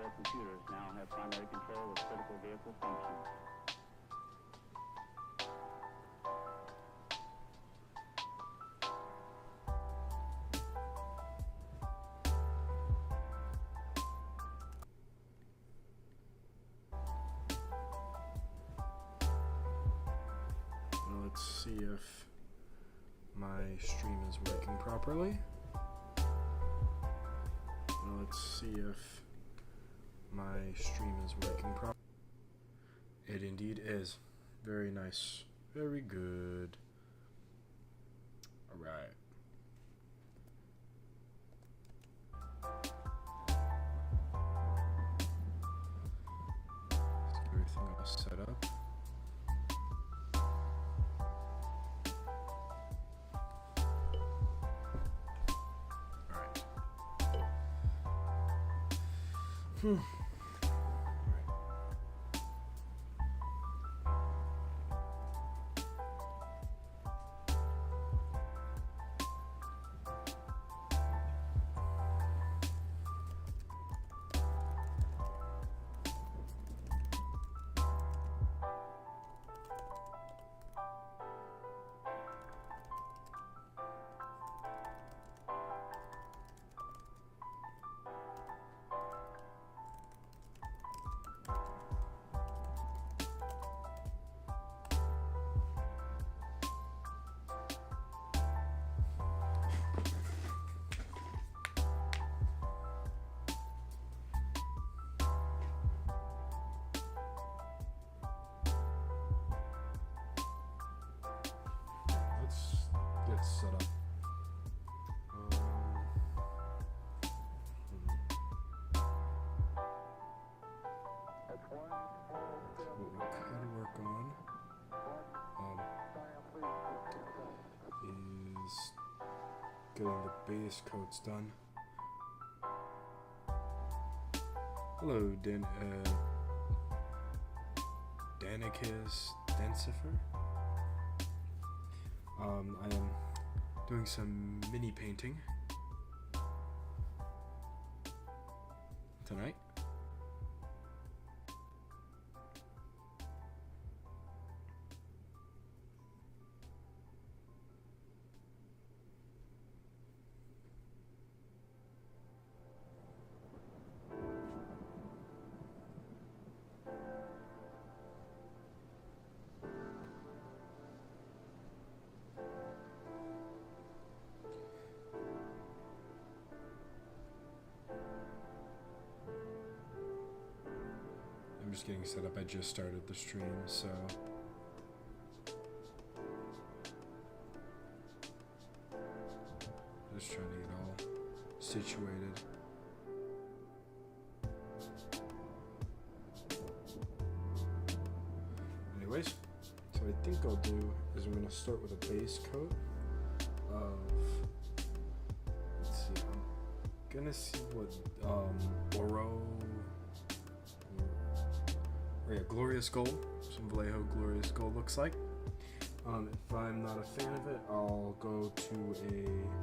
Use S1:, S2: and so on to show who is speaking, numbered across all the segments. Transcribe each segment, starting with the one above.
S1: Marshal computers now have primary control of critical vehicle functions.
S2: Let's see if my stream is working properly. Let's see if my stream is working properly. It indeed is. Very nice. Very good. Alright. Everything all set up. Get set up. What we could work on is getting the base coats done. Hello, Danikis Densifer. I am doing some mini painting tonight. I'm just getting set up. I just started the stream, so just trying to get all situated. Anyways, so I think I'll do is I'm gonna start with a base coat of, let's see, I'm gonna see what Glorious Gold, some Vallejo Glorious Gold looks like. If I'm not a fan of it, I'll go to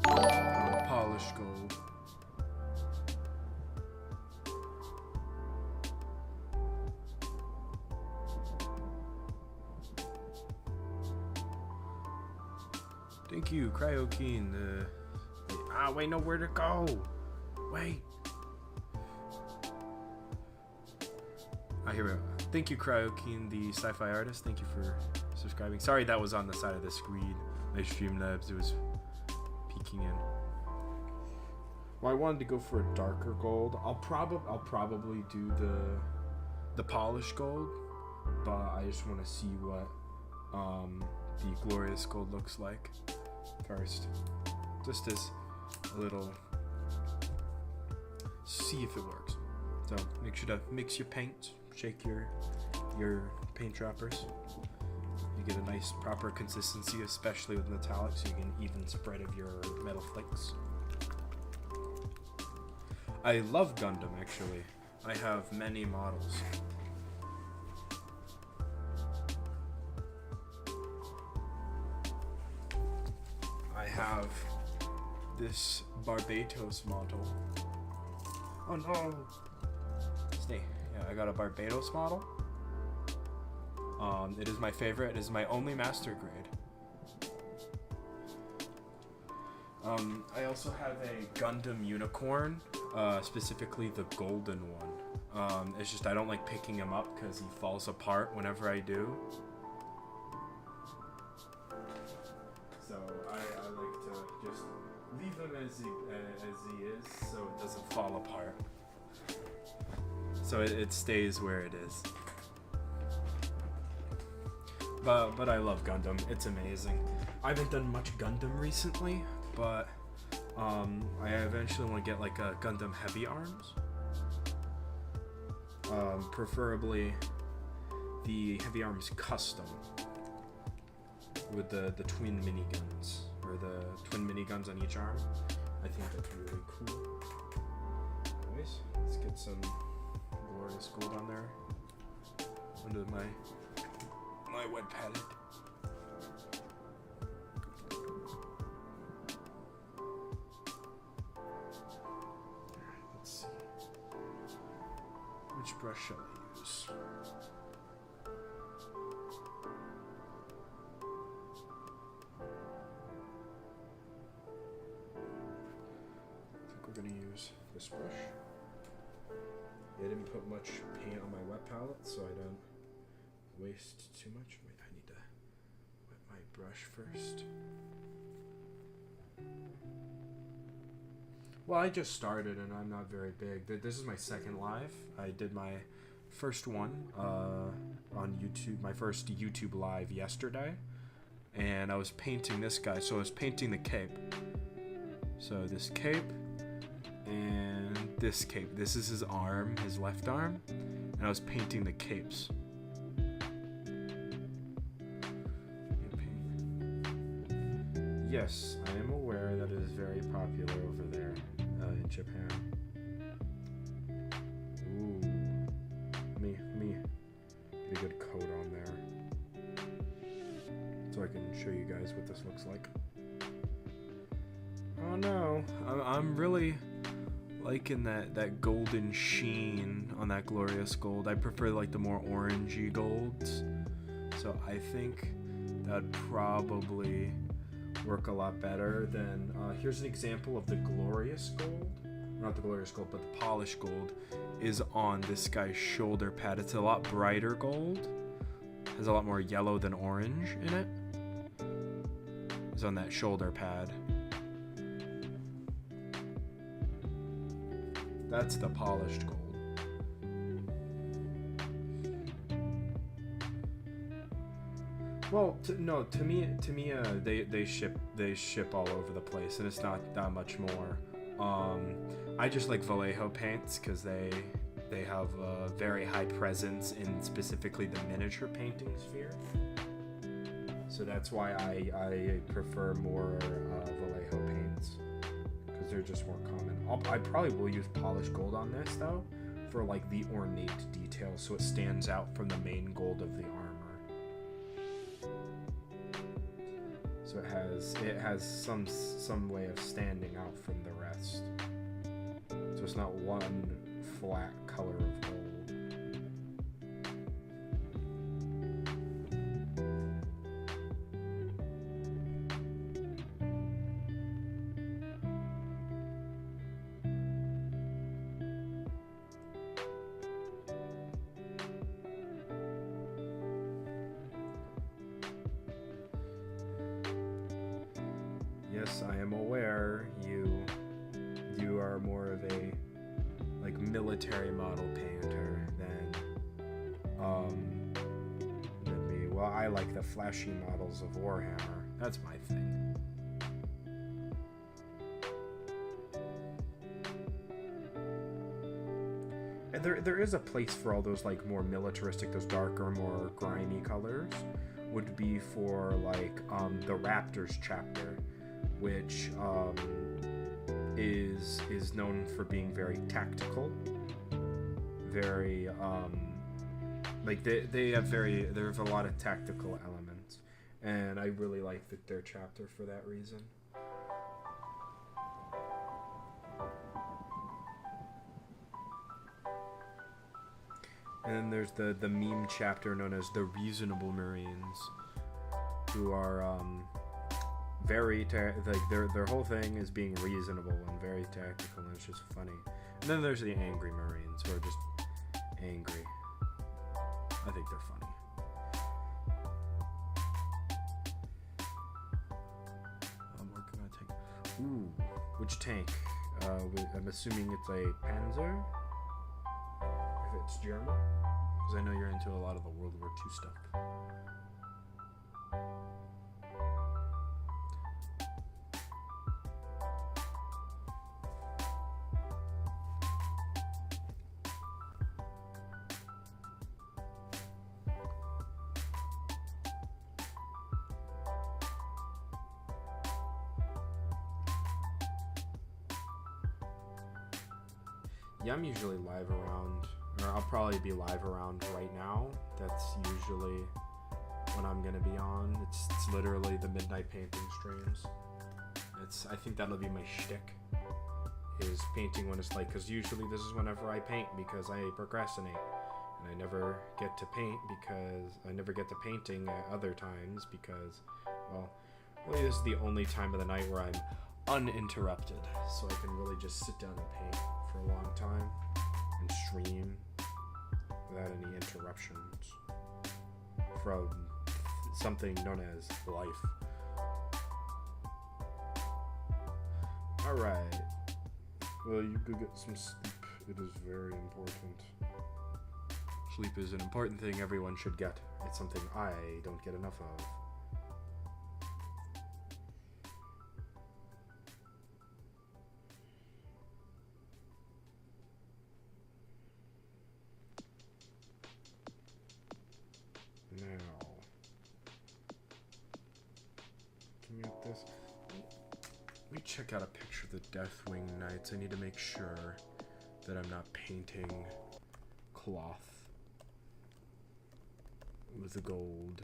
S2: a polished gold. Thank you, Cryokeen. Wait, no, where to go? Wait. Here we go. Thank you, Cryokeen, the sci-fi artist. Thank you for subscribing. Sorry that was on the side of the screen. My Streamlabs, it was peeking in. Well, I wanted to go for a darker gold. I'll probably do the polished gold, but I just want to see what the glorious gold looks like first, just as a little, see if it works. So make sure to mix your paints, shake your paint droppers. You get a nice proper consistency, especially with metallic, so you get an even spread of your metal flakes. I love Gundam, actually. I have many models. I have this Barbatos model. Oh no! Stay. Yeah, I got a Barbados model. It is my favorite. It is my only master grade. I also have a Gundam Unicorn, specifically the golden one. It's just I don't like picking him up because he falls apart whenever I do. So I like to just leave him as he is, so it doesn't fall apart. So it stays where it is. But I love Gundam. It's amazing. I haven't done much Gundam recently, but I eventually want to get like a Gundam Heavy Arms. Preferably the Heavy Arms Custom with the twin miniguns, or the twin miniguns on each arm. I think that'd be really cool. Anyways, let's get some glorious gold on there under my wet palette. Let's see. Which brush shall I use? I think we're going to use this brush. I didn't put much paint on my wet palette, so I don't waste too much. Wait, I need to wet my brush first. Well, I just started and I'm not very big. This is my second live. I did my first one on YouTube, my first YouTube live yesterday, and I was painting this guy. So I was painting the cape. So this cape and this cape. This is his arm, his left arm, and I was painting the capes. Yes, I am aware that it is very popular over there in Japan. Ooh, me, get a good coat on there, so I can show you guys what this looks like. Oh no, I'm really liking that golden sheen on that glorious gold. I prefer like the more orangey golds, so I think that'd probably work a lot better than here's an example of the glorious gold, not the glorious gold, but the polished gold is on this guy's shoulder pad. It's a lot brighter gold, has a lot more yellow than orange in it. It's on that shoulder pad. That's the polished gold. Well, to me, they ship all over the place, and it's not that much more. I just like Vallejo paints because they have a very high presence in specifically the miniature painting sphere. So that's why I prefer more Vallejo paints, because they're just more common. I probably will use polished gold on this though, for like the ornate details, so it stands out from the main gold of the armor. So it has some way of standing out from the rest. So it's not one flat color of gold. Yes, I am aware you are more of a like military model painter than me. Well, I like the flashy models of Warhammer. That's my thing. And there is a place for all those like more militaristic, those darker, more grimy colors. Would be for like the Raptors chapter, which is known for being very tactical, very like they have a lot of tactical elements, and I really like their chapter for that reason. And then there's the meme chapter known as the Reasonable Marines, who are very like their whole thing is being reasonable and very tactical, and it's just funny. And then there's the Angry Marines, who are just angry. I think they're funny. I'm working on a tank. Ooh, which tank? I'm assuming it's a Panzer. If it's German, because I know you're into a lot of the World War II stuff. Yeah, I'm usually live around, or I'll probably be live around right now. That's usually when I'm gonna be on. It's literally the midnight painting streams. I think that'll be my shtick, is painting when it's like, because usually this is whenever I paint because I procrastinate, and I never get to paint because I never get to painting at other times because, well, really this is the only time of the night where I'm uninterrupted, so I can really just sit down and paint for a long time and stream without any interruptions from something known as life. Alright. Well, you could get some sleep. It is very important. Sleep is an important thing everyone should get. It's something I don't get enough of. Now, can you get this? Let me check out a picture of the Deathwing Knights. I need to make sure that I'm not painting cloth with the gold.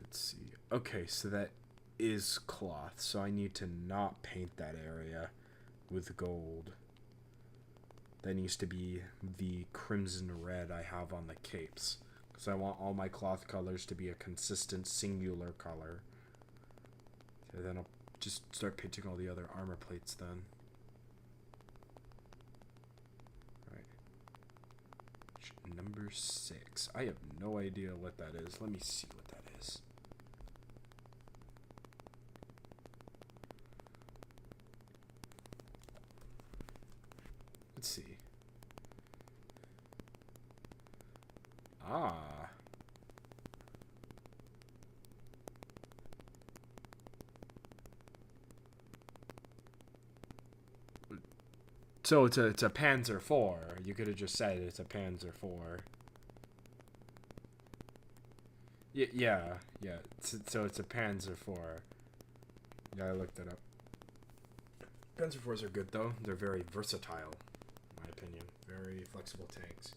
S2: Let's see. Okay, so that is cloth, so I need to not paint that area with gold. That needs to be the crimson red I have on the capes, because I want all my cloth colors to be a consistent singular color. And then I'll just start painting all the other armor plates then. Alright. Number 6. I have no idea what that is. Let me see what that is. Let's see. Ah. So it's a Panzer IV. You could have just said it's a Panzer IV. Yeah. So it's a Panzer IV. Yeah, I looked it up. Panzer IVs are good though. They're very versatile, in my opinion. Very flexible tanks.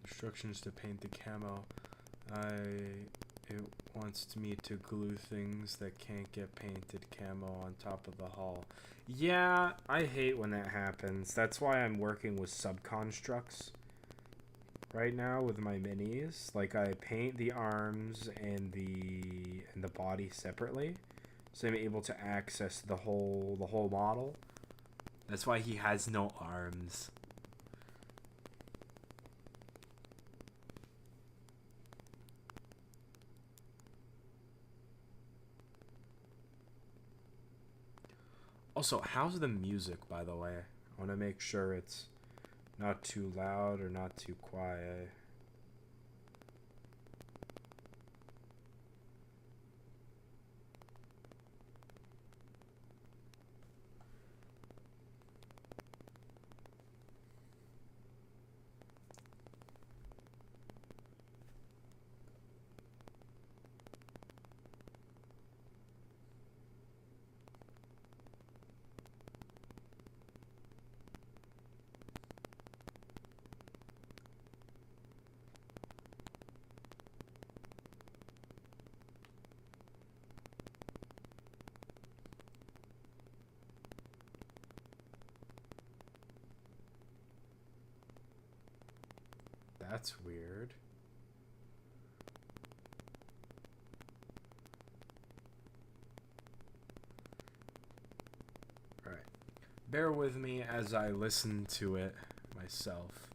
S2: Instructions to paint the camo. It wants me to glue things that can't get painted camo on top of the hull. Yeah, I hate when that happens. That's why I'm working with subconstructs right now with my minis. Like, I paint the arms and the body separately, so I'm able to access the whole model. That's why he has no arms. Also, how's the music, by the way? I want to make sure it's not too loud or not too quiet. That's weird. Alright. Bear with me as I listen to it myself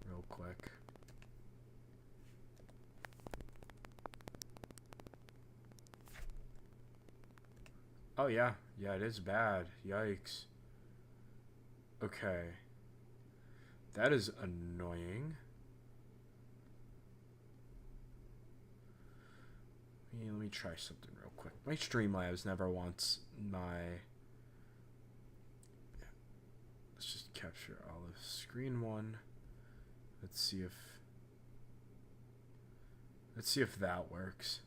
S2: real quick. Oh yeah. Yeah, it is bad. Yikes. Okay. That is annoying. Let me try something real quick. My Streamlabs never wants my... Yeah. Let's just capture all of screen one. Let's see if that works.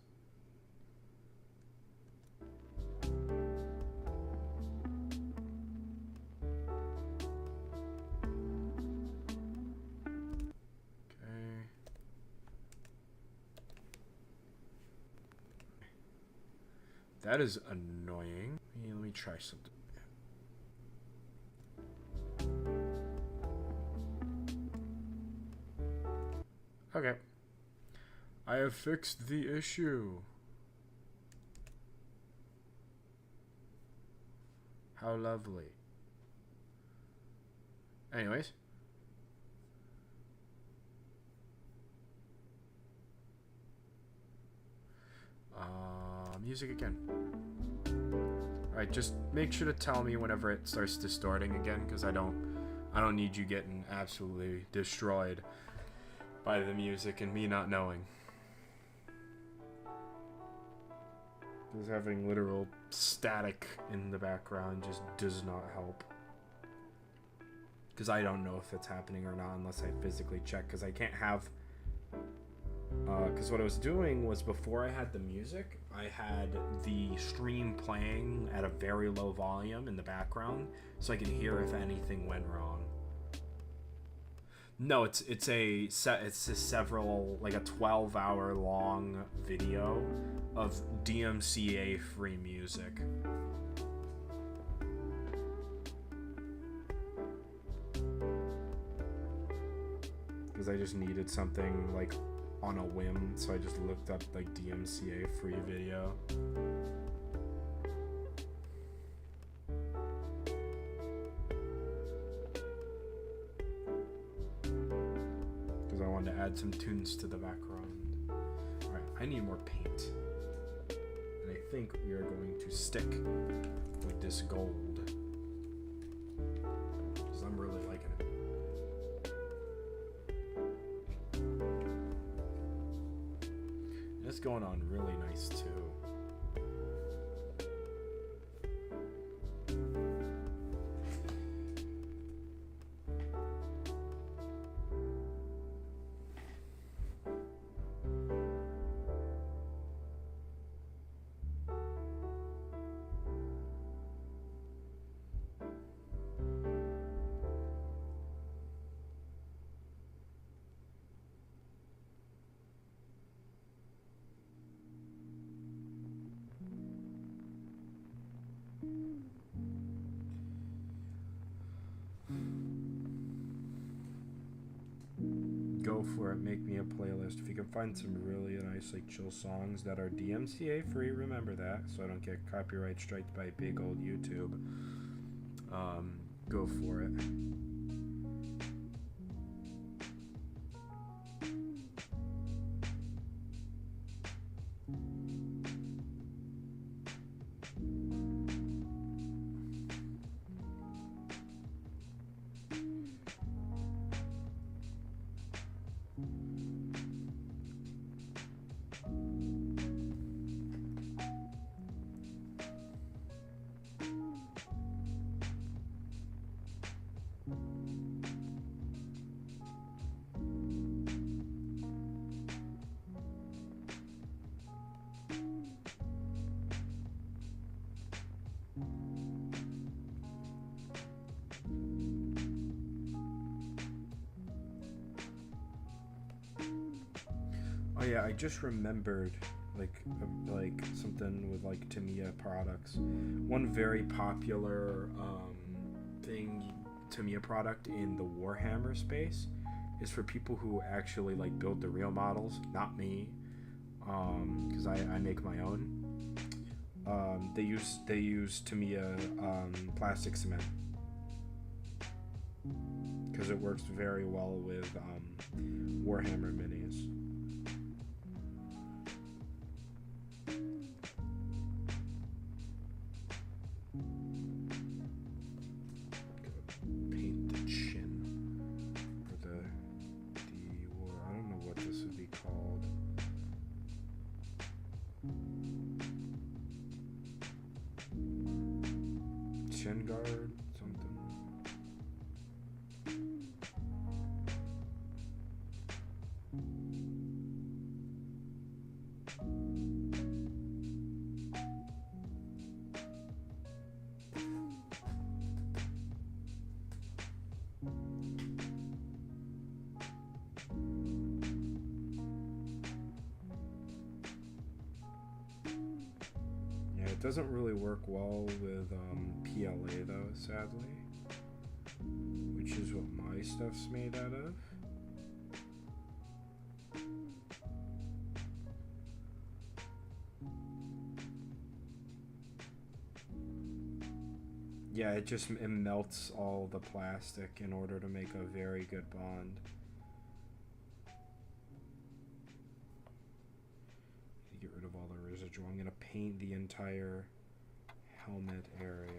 S2: That is annoying. Let me try something. Okay. I have fixed the issue. How lovely. Anyways. Music again. Alright, just make sure to tell me whenever it starts distorting again, because I don't need you getting absolutely destroyed by the music and me not knowing. Because having literal static in the background just does not help. Because I don't know if it's happening or not unless I physically check, because I can't have... Because what I was doing was, before I had the music, I had the stream playing at a very low volume in the background, so I could hear if anything went wrong. No, it's a 12-hour long video of DMCA free music. Because I just needed something like on a whim, so I just looked up like DMCA free video. Because I wanted to add some tunes to the background. Alright, I need more paint. And I think we are going to stick with this gold. Because I'm really liking it. It's going on really nice too. Go for it, make me a playlist. If you can find some really nice like chill songs that are DMCA free, remember that, so I don't get copyright striked by big old YouTube. Go for it. Oh yeah, I just remembered like something with like Tamiya products. One very popular Tamiya product in the Warhammer space is for people who actually like build the real models, not me, because I make my own. They use Tamiya plastic cement because it works very well with Warhammer minis. Paint the chin or the I don't know what this would be called. Chin guard, something. Yeah, it doesn't really work well with PLA though, sadly, which is what my stuff's made out of. Yeah, it melts all the plastic in order to make a very good bond. Get rid of all the residual. I'm gonna paint the entire helmet area.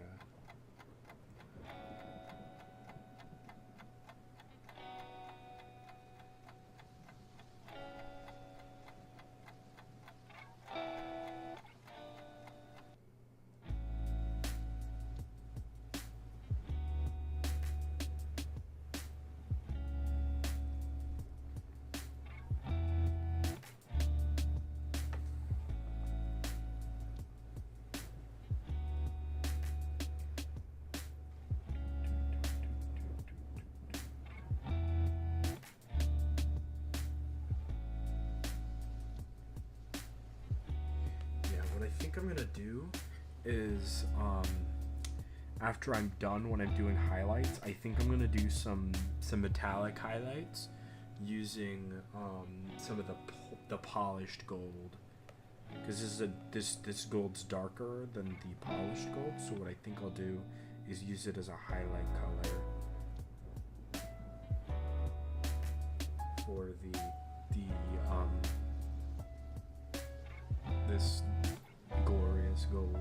S2: I think I'm gonna do is after I'm done when I'm doing highlights, I think I'm gonna do some metallic highlights using some of the polished gold, because this gold's darker than the polished gold. So what I think I'll do is use it as a highlight color for this glorious gold.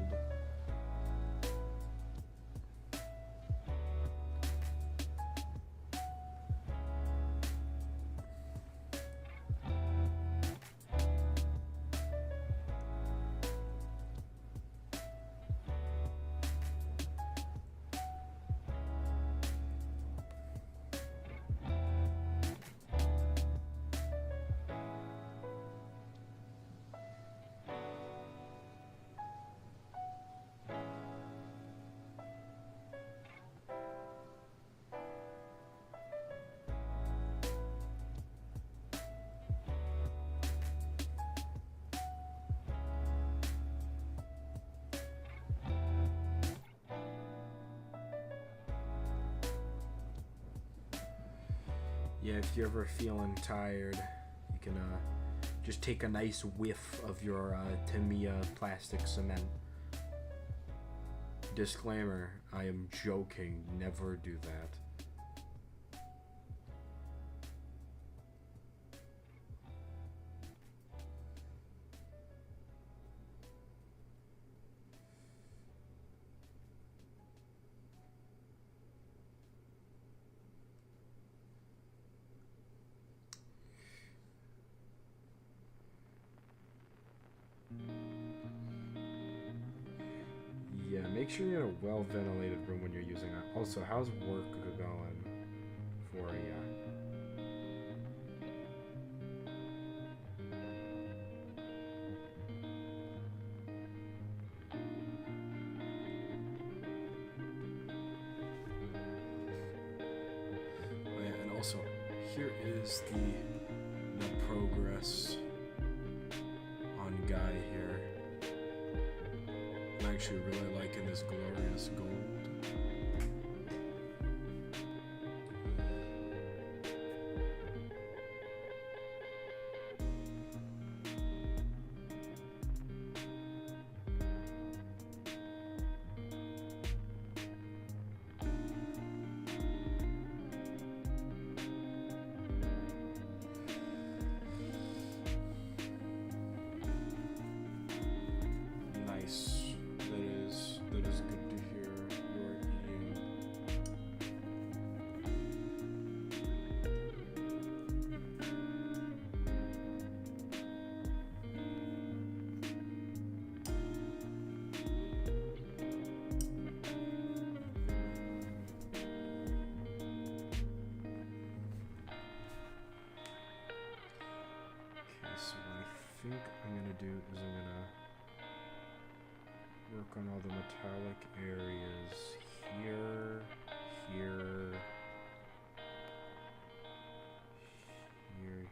S2: Yeah, if you're ever feeling tired, you can just take a nice whiff of your Tamiya plastic cement. Disclaimer, I am joking, never do that. Yeah, make sure you're in a well-ventilated room when you're using it. Also, how's work going for you? Oh yeah, and also, here is the progress guy here. I'm actually really liking this glorious gold. That is good to hear. You're eating. Okay, so what I think I'm gonna do is I'm gonna work on all the metallic areas here, here, here.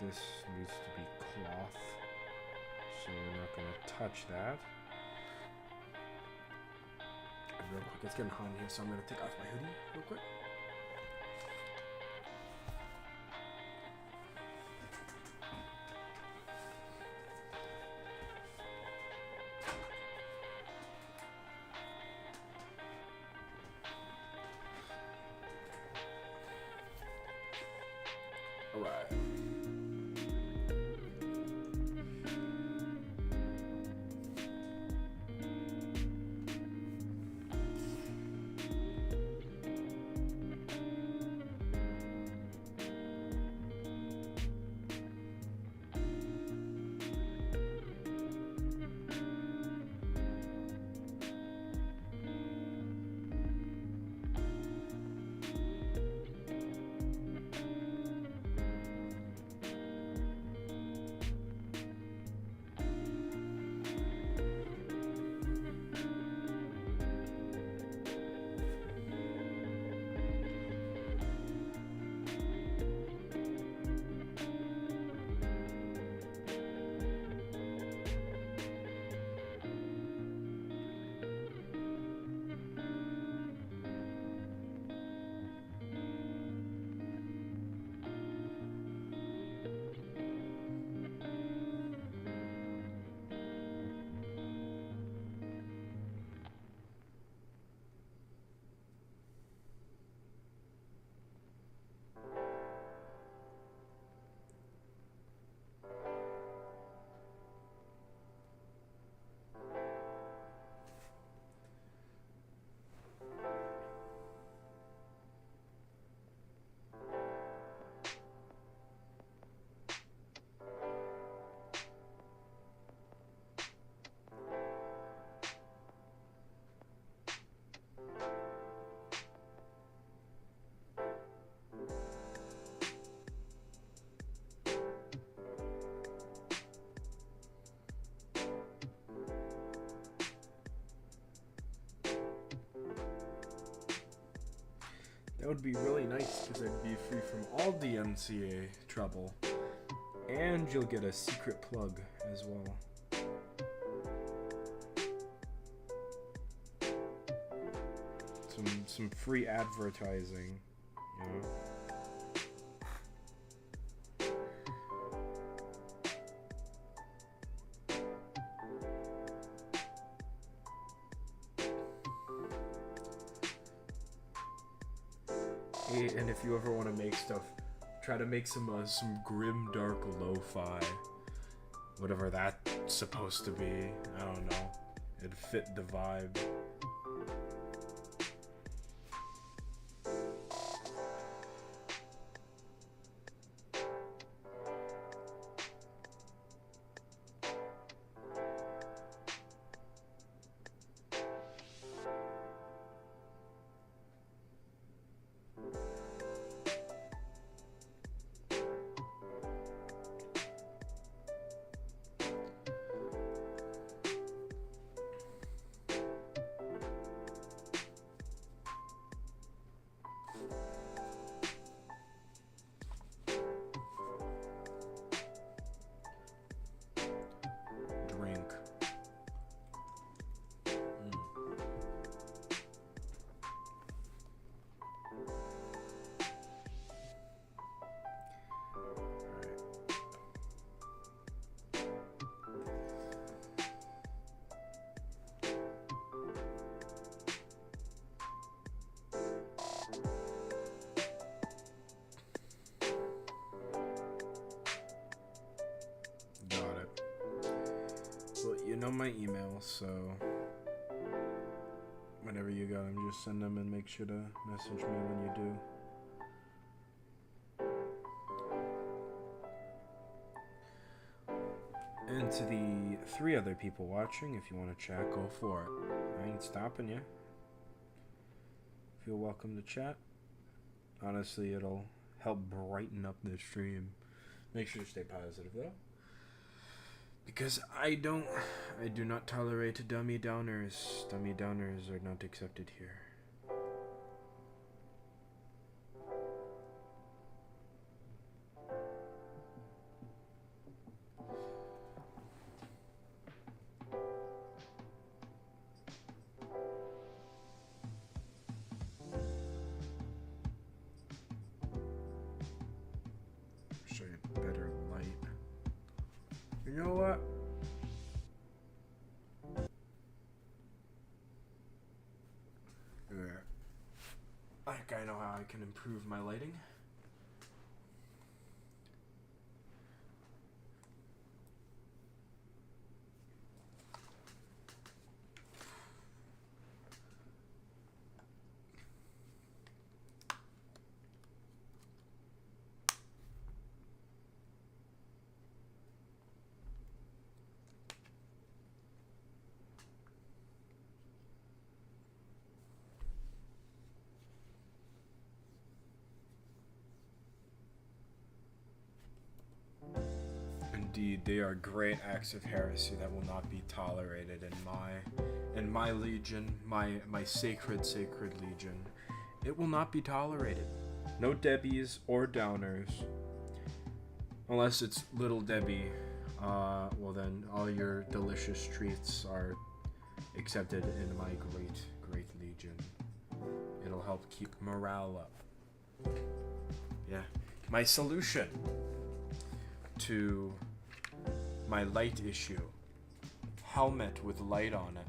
S2: This needs to be cloth, so we're not going to touch that. And real quick, it's getting hot in here, so I'm going to take off my hoodie real quick. Alright. That would be really nice because I'd be free from all the NCA trouble. And you'll get a secret plug as well. Some free advertising, you know. Hey, and if you ever want to make stuff, try to make some grim dark lo-fi, whatever that's supposed to be. I don't know. It'd fit the vibe. know my email, so whenever you got them, just send them and make sure to message me when you do. And to the 3 other people watching, if you want to chat, go for it. I ain't stopping you. Feel welcome to chat. Honestly, it'll help brighten up the stream. Make sure to stay positive, though. Because I do not tolerate dummy downers. Dummy downers are not accepted here. Show you better light. You know what? I think I know how I can improve my lighting. Indeed, they are great acts of heresy that will not be tolerated in my legion, my sacred legion. It will not be tolerated. No Debbies or Downers. Unless it's Little Debbie. Well then, all your delicious treats are accepted in my great legion. It'll help keep morale up. Yeah. My solution to my light issue. Helmet with light on it.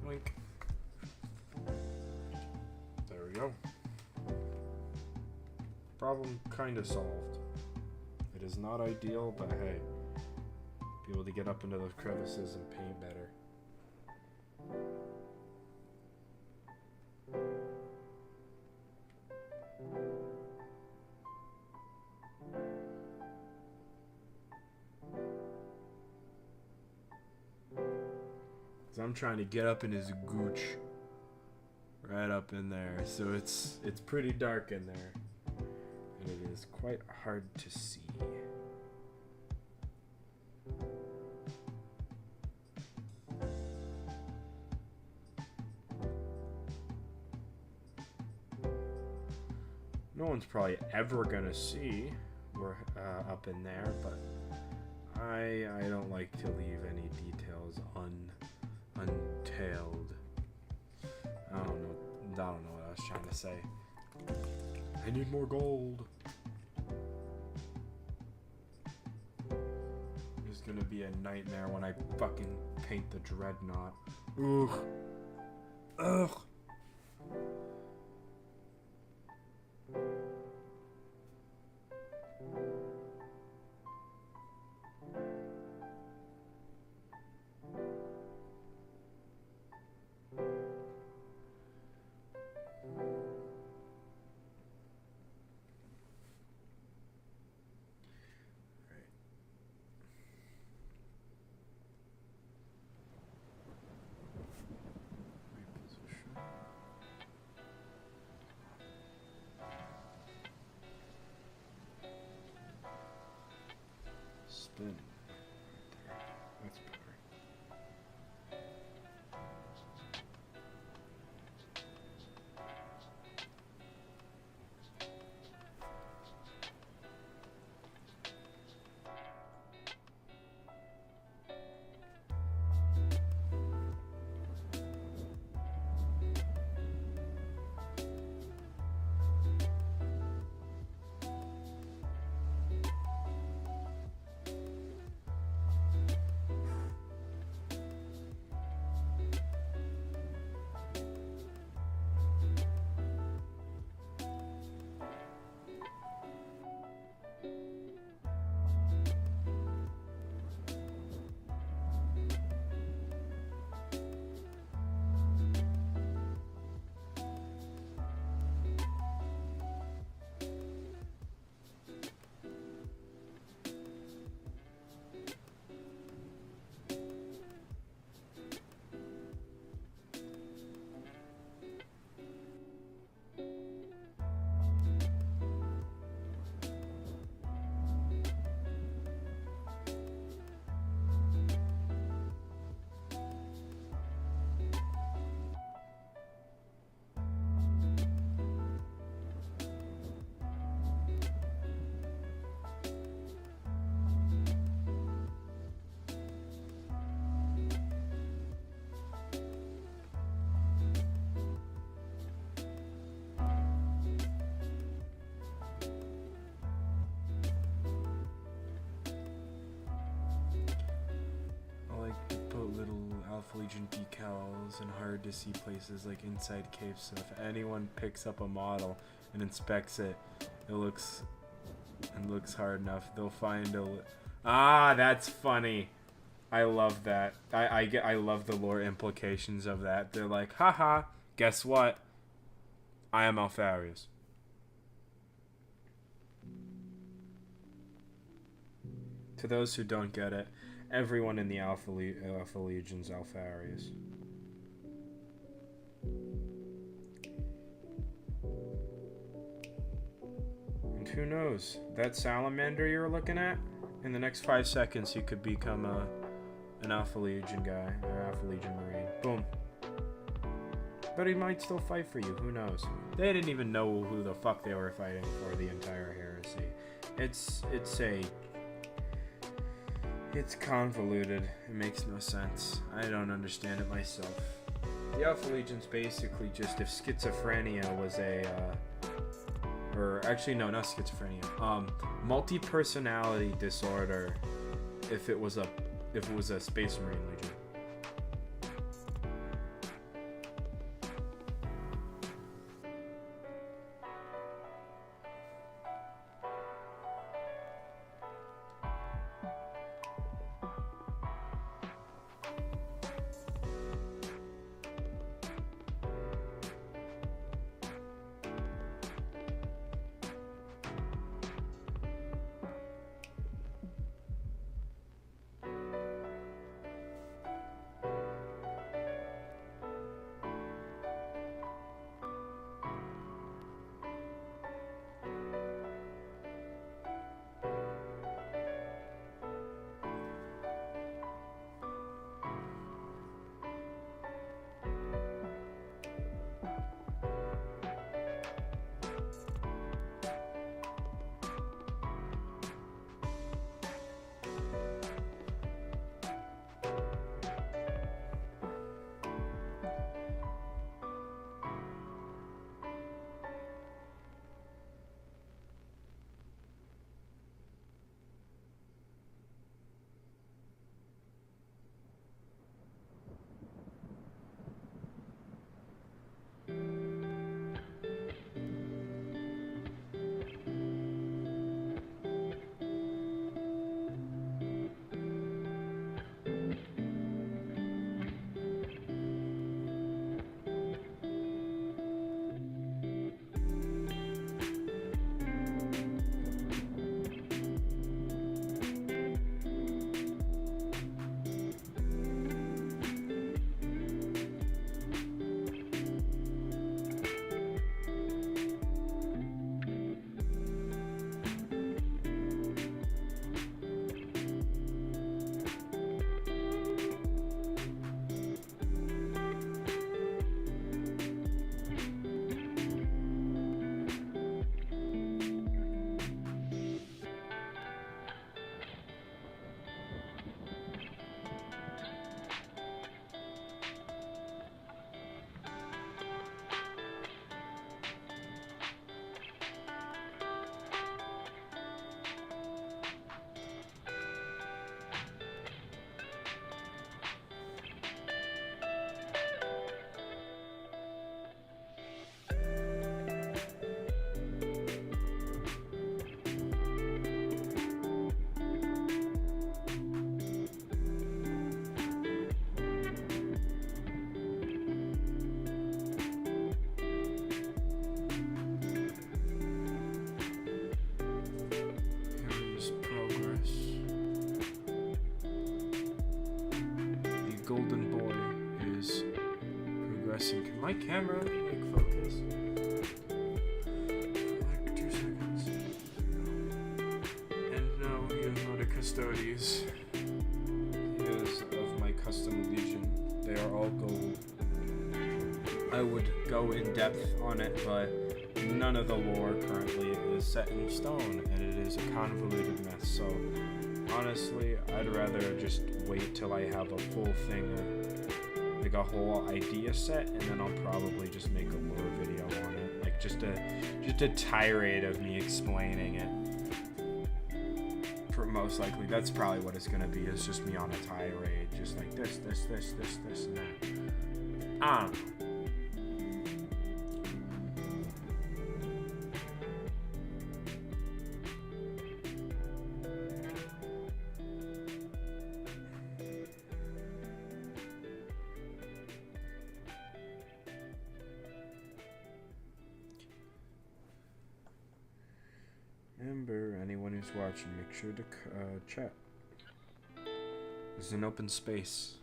S2: Wink. There we go. Problem kinda solved. It is not ideal, but hey. Be able to get up into those crevices and paint better. I'm trying to get up in his gooch, right up in there, so it's pretty dark in there, and it is quite hard to see. No one's probably ever gonna see we're up in there, but I don't like to leave any details untailed. I don't know what I was trying to say. I need more gold. It's gonna be a nightmare when I fucking paint the dreadnought. Ugh. Ugh. Legion decals in hard to see places like inside caves. So if anyone picks up a model and inspects it, it looks hard enough, they'll find a... Ah, that's funny. I love that. I love the lore implications of that. They're like, haha, guess what? I am Alfarius. To those who don't get it, everyone in the Alpha Legion's Alfarius. And who knows? That salamander you're looking at? In the next 5 seconds, he could become an Alpha Legion guy, or Alpha Legion Marine. Boom. But he might still fight for you, who knows? They didn't even know who the fuck they were fighting for the entire heresy. It's convoluted. It makes no sense. I don't understand it myself. The Alpha Legion's basically just if schizophrenia was or actually no, not schizophrenia. Multi-personality disorder. If it was a Space Marine Legion. Golden boy is progressing. Can my camera like focus? Like 2 seconds. And no, he is not a Custodes. He is of my custom legion. They are all gold. I would go in depth on it, but none of the lore currently is set in stone, and it is a convoluted mess. So honestly, I'd rather just wait till I have a full thing, like a whole idea set, and then I'll probably just make a lore video on it, like just a tirade of me explaining it For most likely, that's probably what it's gonna be. It's just me on a tirade, just like this, and that. I don't know. Remember, anyone who's watching, make sure to chat. This is an open space.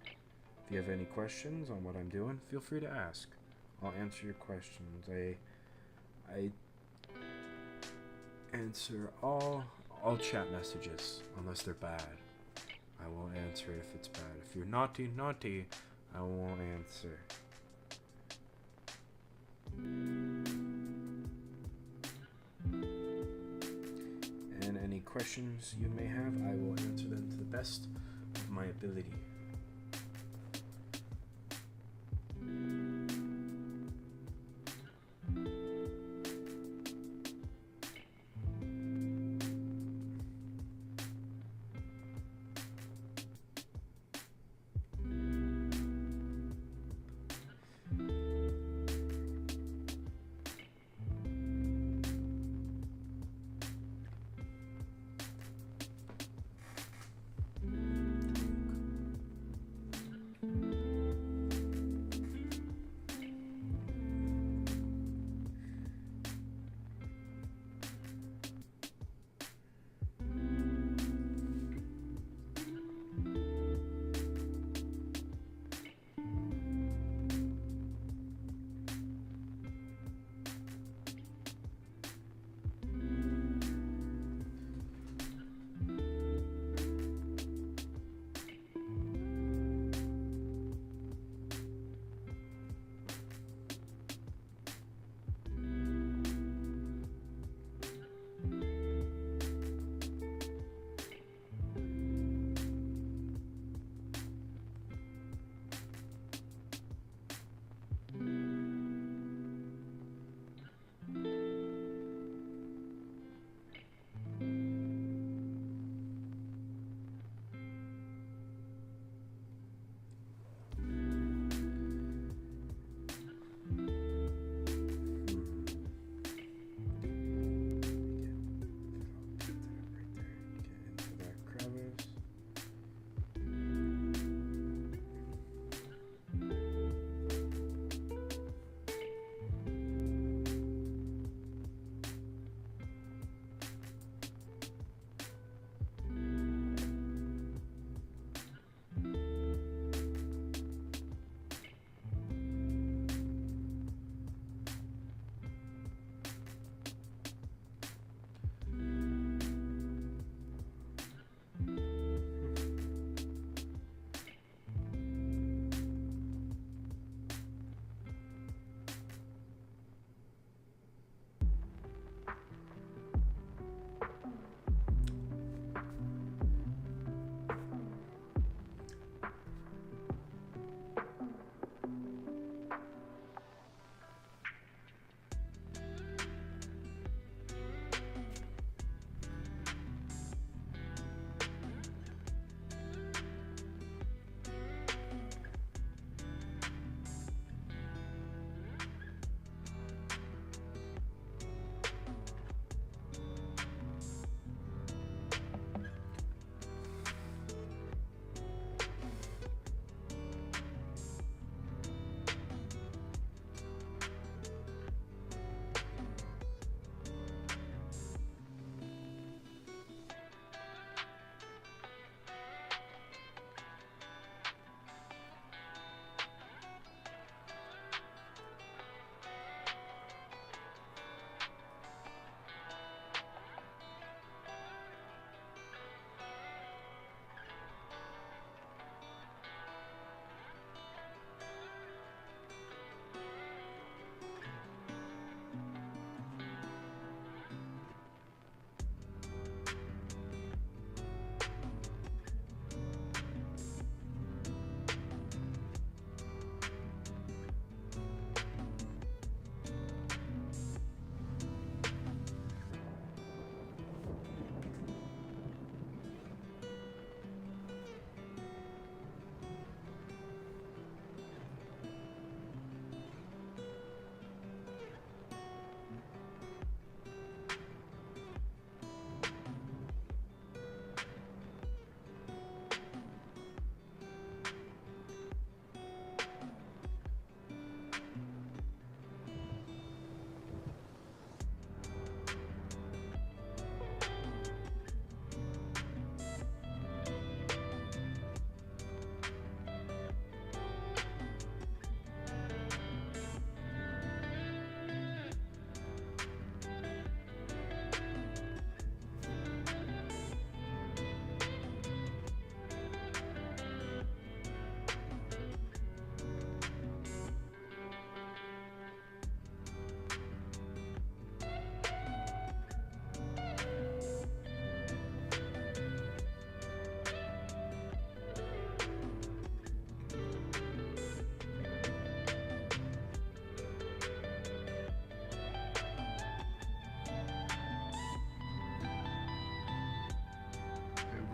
S2: If you have any questions on what I'm doing, feel free to ask. I'll answer your questions. I answer all chat messages unless they're bad. I will answer if it's bad. If you're naughty, I won't answer. And any questions you may have, I will answer them to the best of my ability.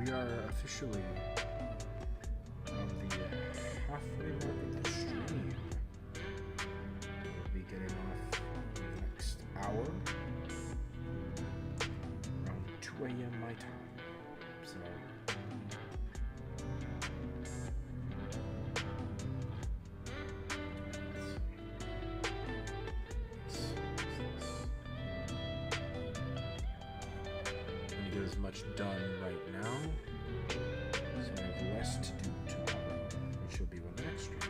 S2: we are officially on the halfway mark of the stream. We'll be getting off next hour, around 2 a.m. my time. So, as much done right now, so I have less to do tomorrow, which will be when the next stream is.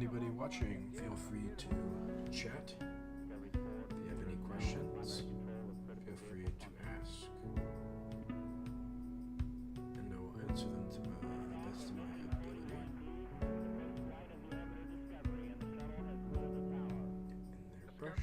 S2: Anybody watching, feel free to chat. If you have any questions, feel free to ask. And I will answer them to the best of my ability. In their brush.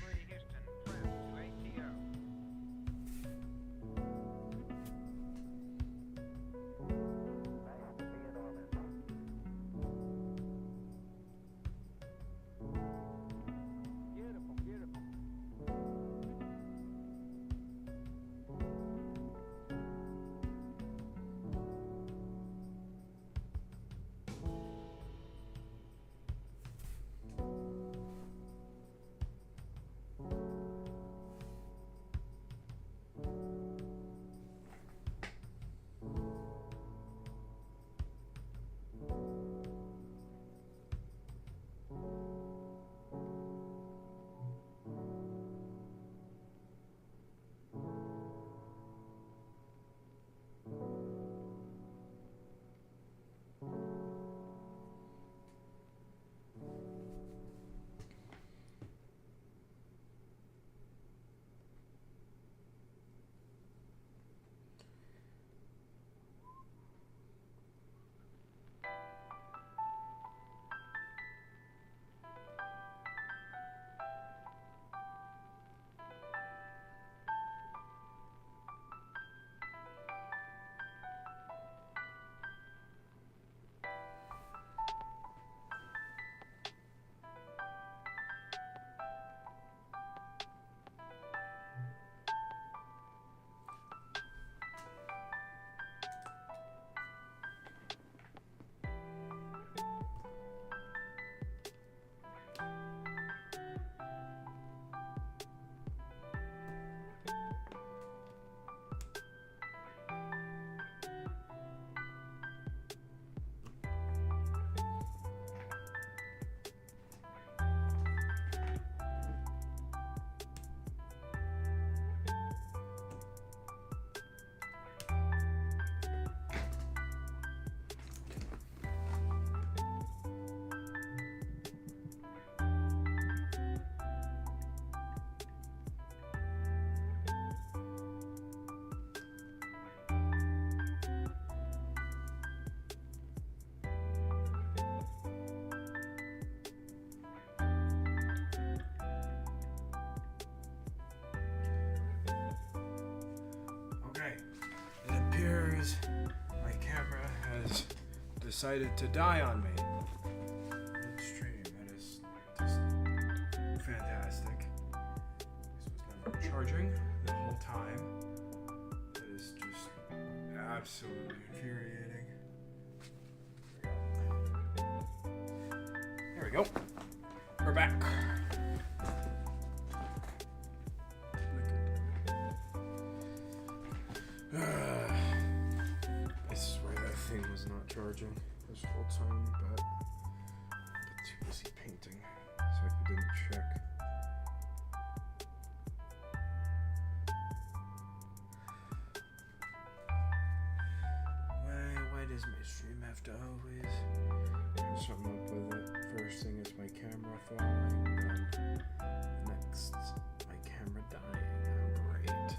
S2: My camera has decided to die on me. Stream, that is just fantastic. This was never charging the whole time. That is just absolutely infuriating. There we go. We're back. Charging this whole time, but I got too busy painting, so I didn't check. Why does my stream have to always have something up with it? First thing is my camera falling, then next my camera dying. How great.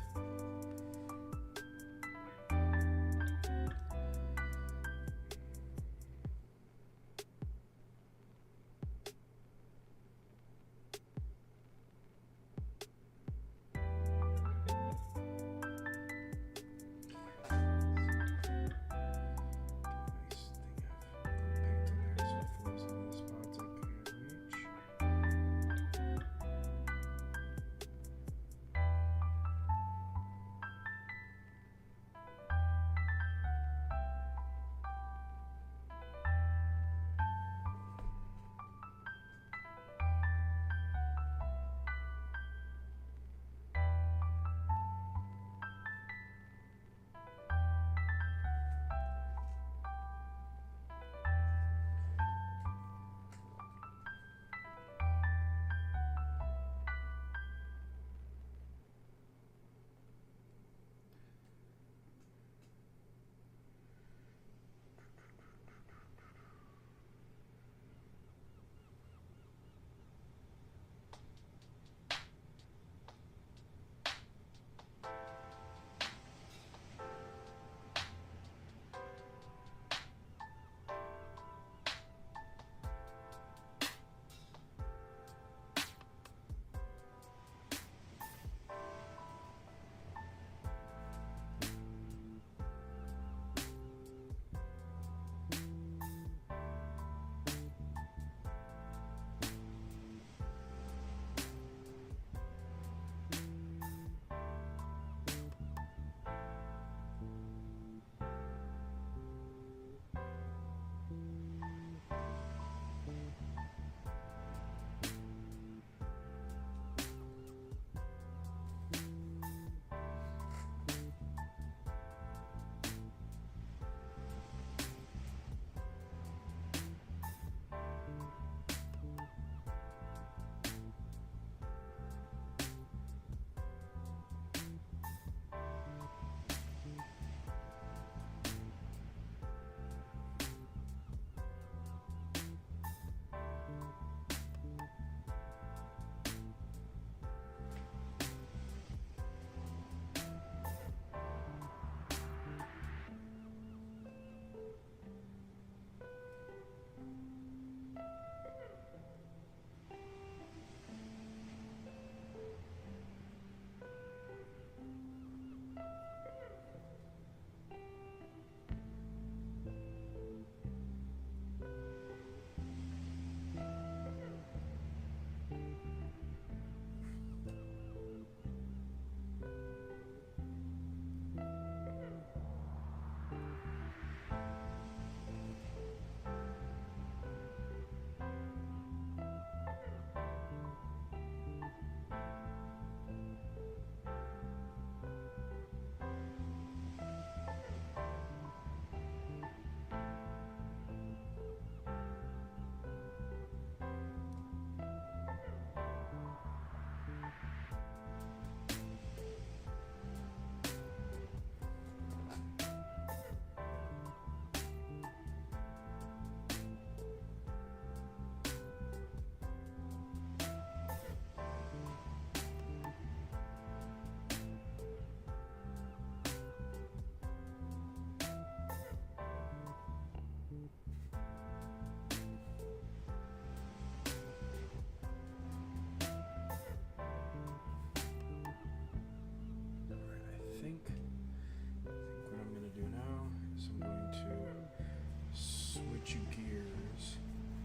S2: switch gears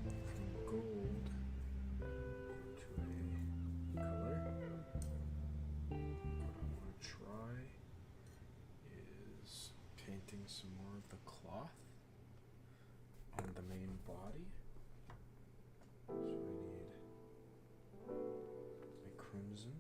S2: from gold to a color. What I want to try is painting some more of the cloth on the main body. So I need a crimson.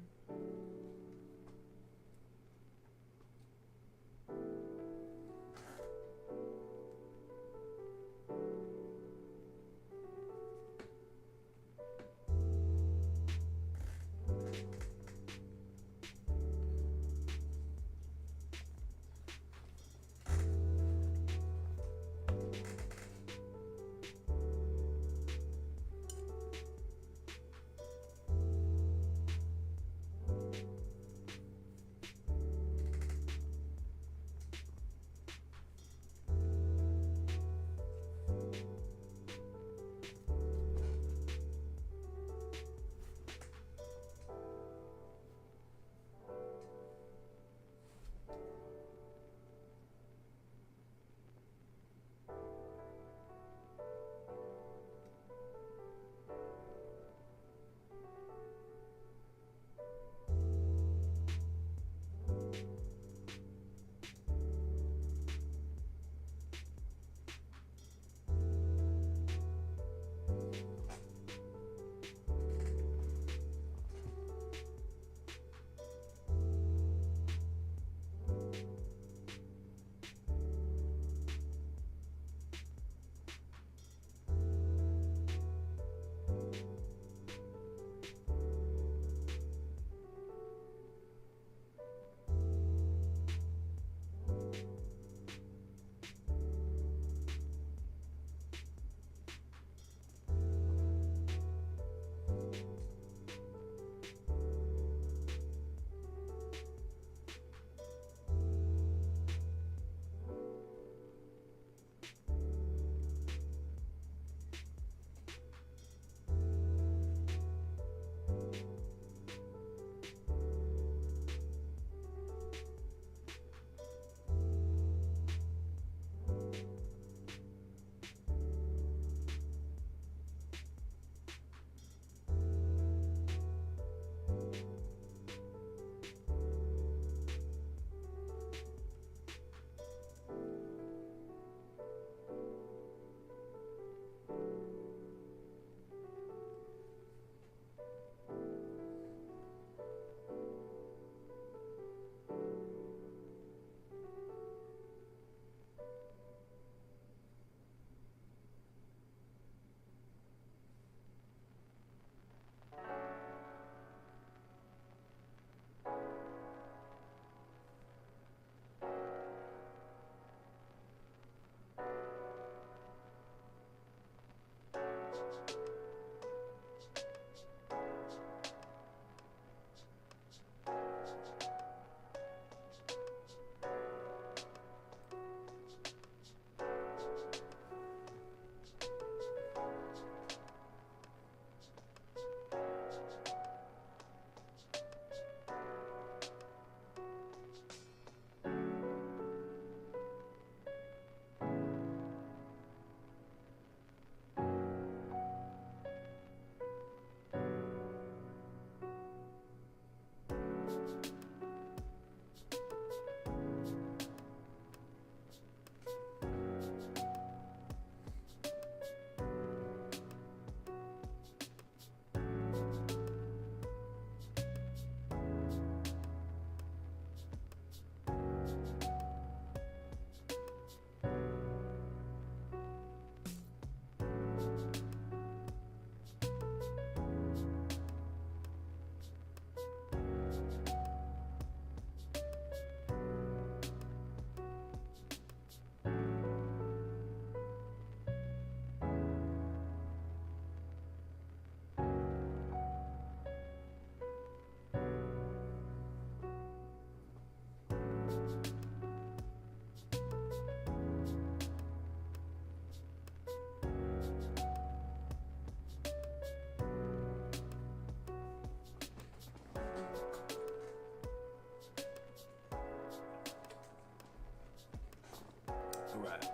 S3: Right.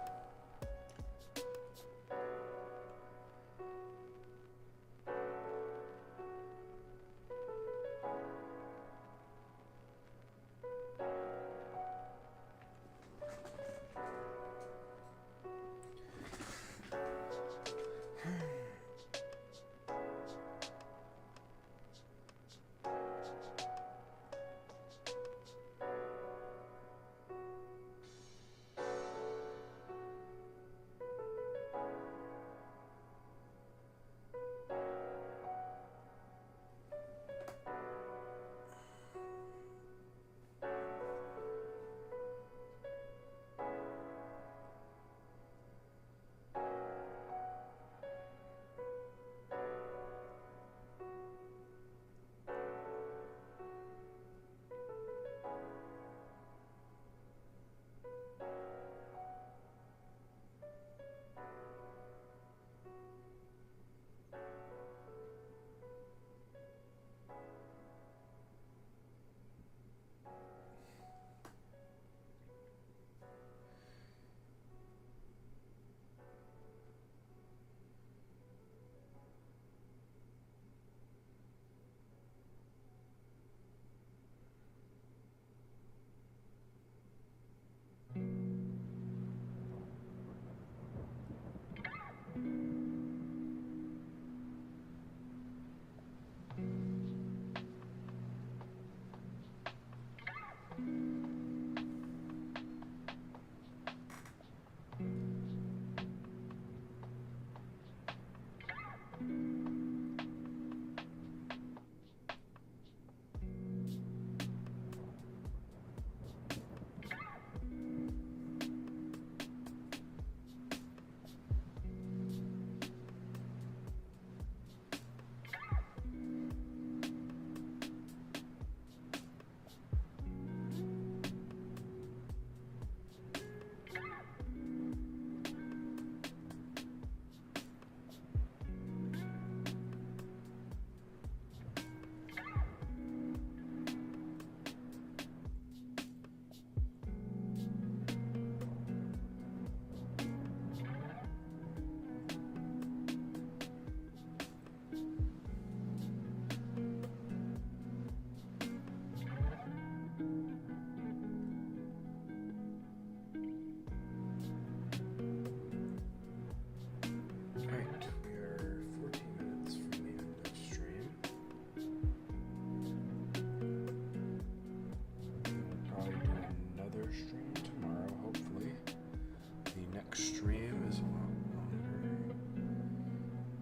S2: stream is a lot longer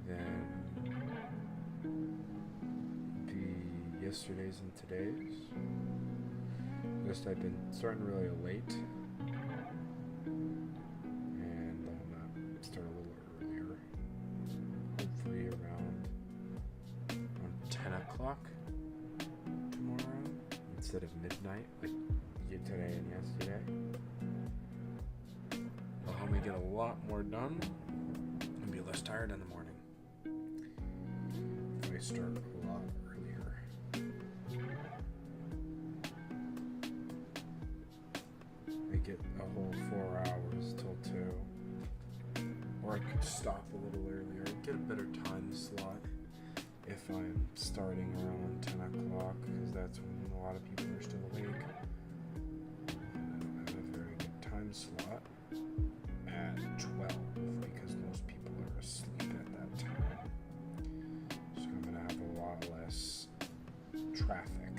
S2: than the yesterday's and today's. Just I've been starting really late, and I'll start a little earlier, hopefully around 10 o'clock tomorrow instead of midnight like today and yesterday. It'll help me get a lot more done and be less tired in the morning if I start a lot earlier. I get a whole 4 hours till 2. Or I could stop a little earlier and get a better time slot if I'm starting around 10 o'clock, because that's when a lot of people are still awake. And I don't have a very good time slot at 12 because most people are asleep at that time. So I'm going to have a lot less traffic,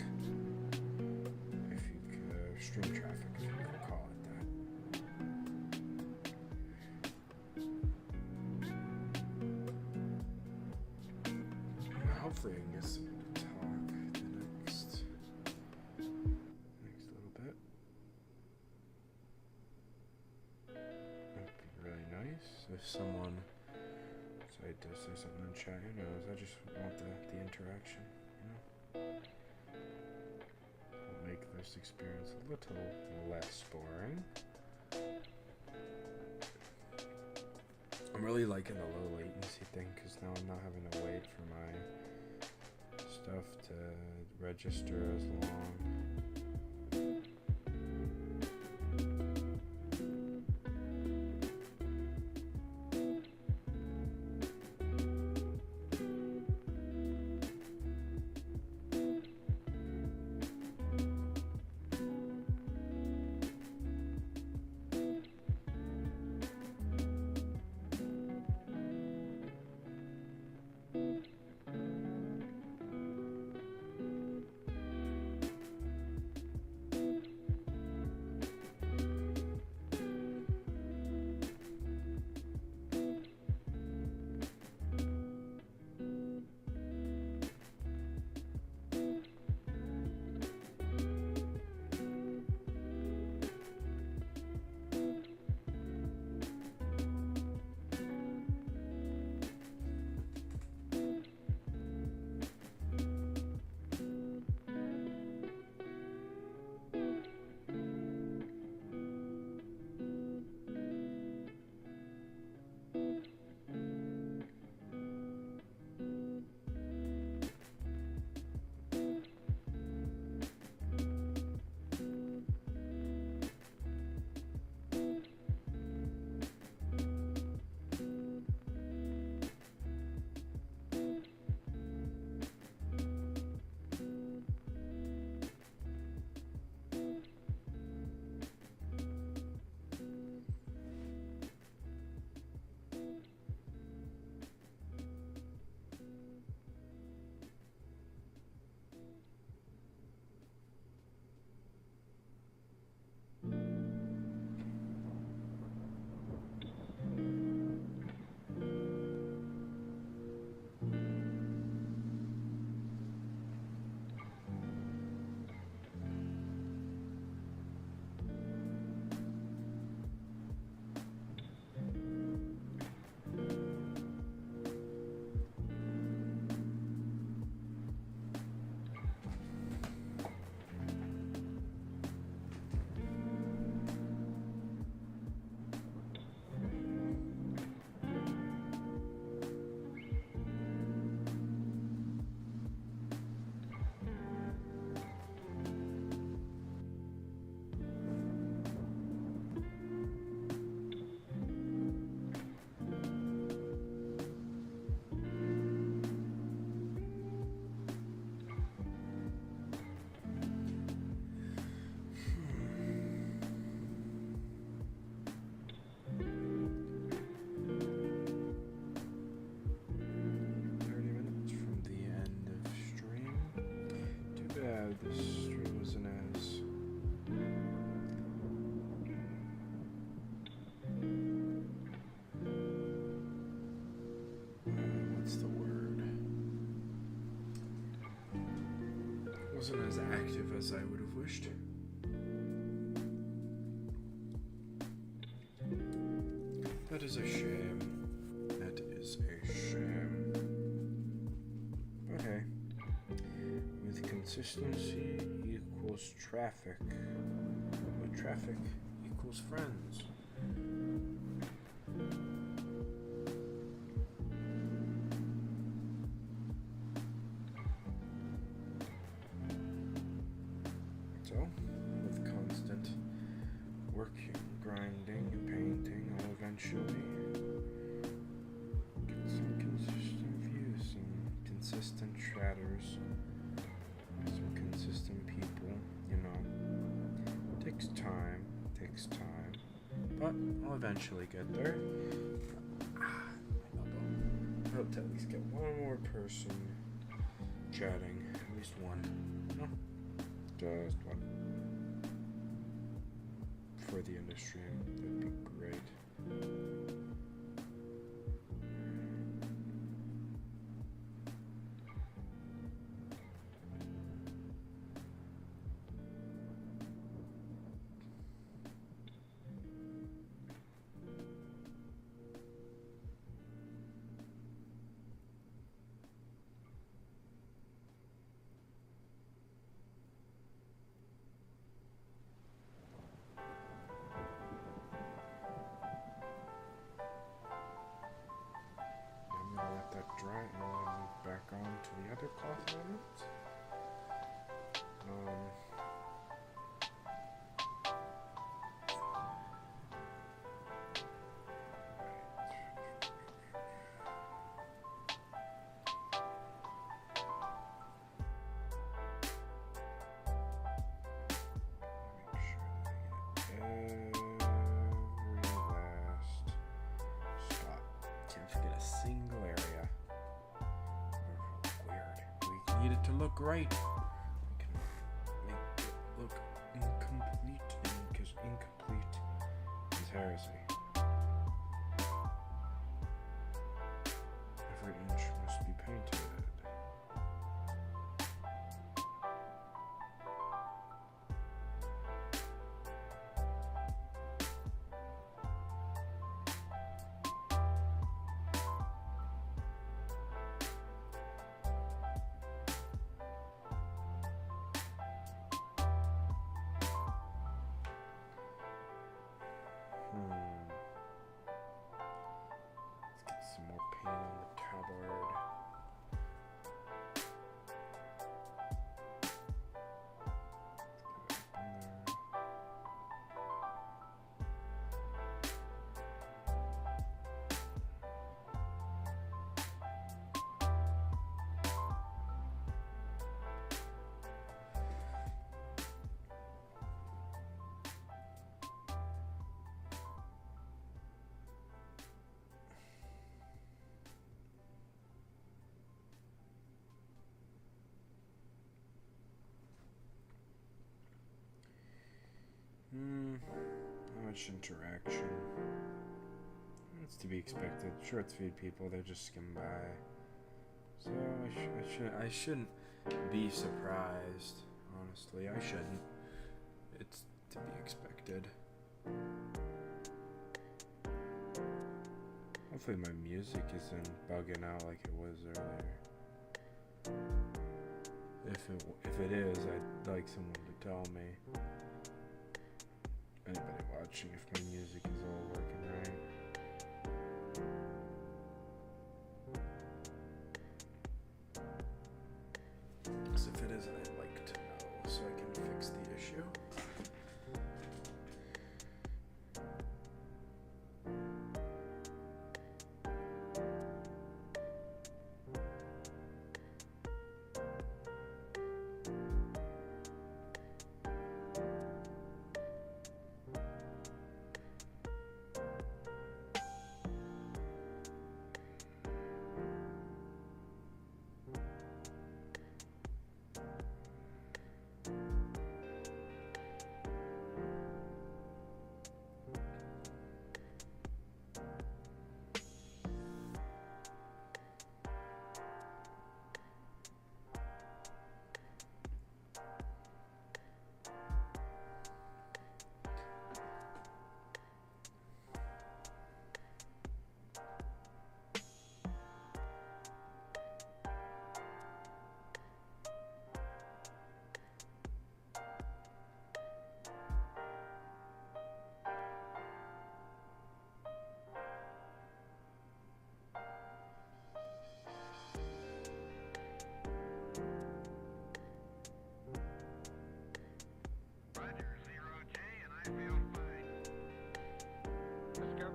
S2: if you could, stream traffic, if you could call it that. Hopefully I can get someone to talk the next little bit. That'd be really nice if someone decided to say something in chat. Who knows? I just want the interaction, you know? It'll make this experience a little less boring. I'm really liking the low latency thing because now I'm not having to wait for my stuff to register as long. wasn't as active as I would have wished. That is a shame. That is a shame. But hey, with consistency equals traffic. With traffic equals friends. So, with constant working, grinding, and painting, I'll eventually get some consistent views, some consistent shatters, some consistent people, you know. Takes time, but I'll eventually get there. My elbow. I hope to at least get one more person chatting, at least one. No, just one. For the industry, that'd be great. Let that dry and then move back on to the other cloth element. Single area. Weird. We need it to look great. We can make it look incomplete, because incomplete is heresy. Every inch must be painted. Let's get some more paint on the tabard. Not much interaction. It's to be expected. Shorts feed people, they just skim by. So I shouldn't be surprised. Honestly, I shouldn't. It's to be expected. Hopefully my music isn't bugging out like it was earlier. If it is, I'd like someone to tell me. Anybody watching, if my music is all working right. So if it isn't, I'd like to know so I can fix the issue.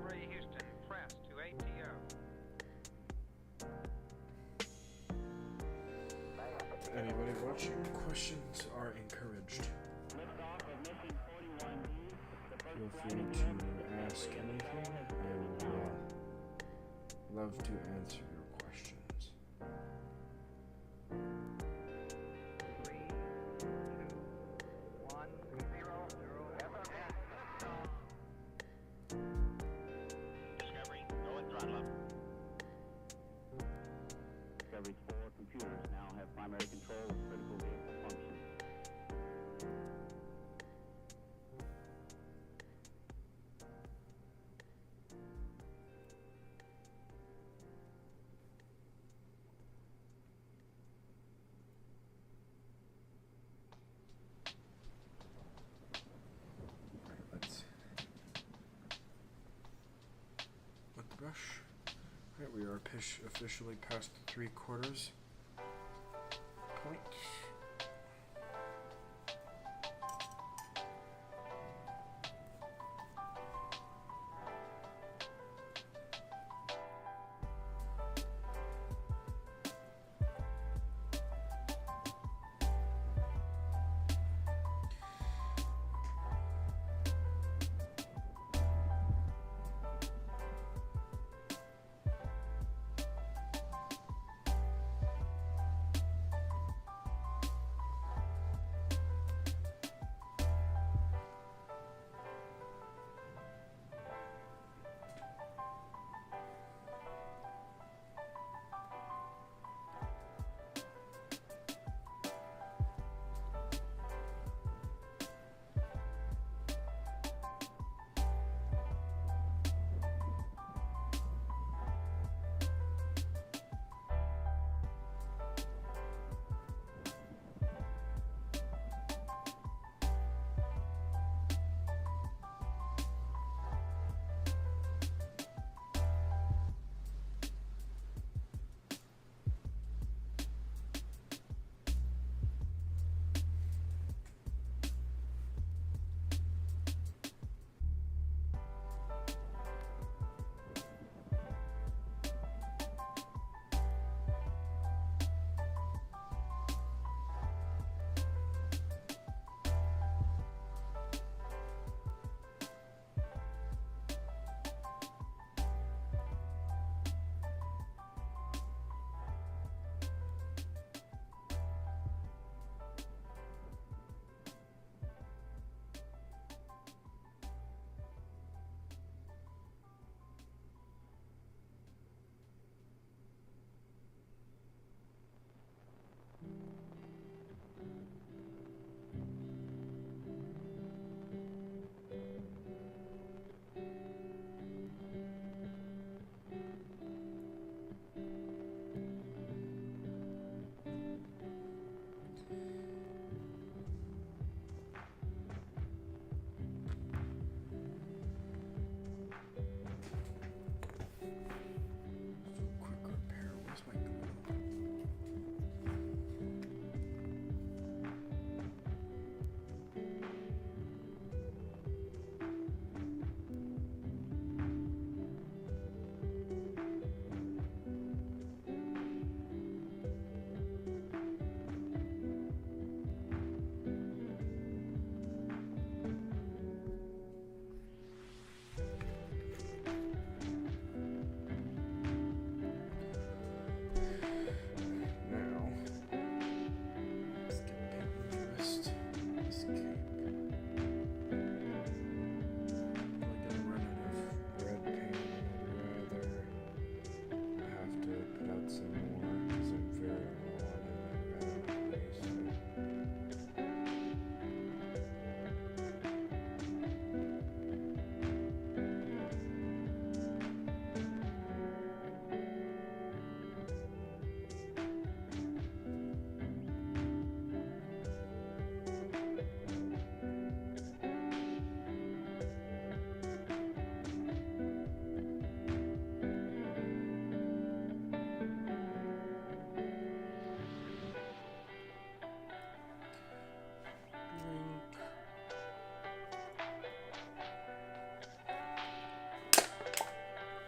S3: 3 Houston, press to ATO.
S2: Anybody watching, questions are encouraged.
S1: Liftoff of mission 41D. The
S2: Feel
S1: first
S2: free
S1: flight
S2: to ask anything. I will love to answer your questions.
S3: 3, 2, 1, 0, 0. Discovery, go and throttle up.
S1: Discovery's 4 computers now have primary control of critical vehicle functions.
S2: Alright, let's with the brush. Alright, we are officially past the 3/4 point.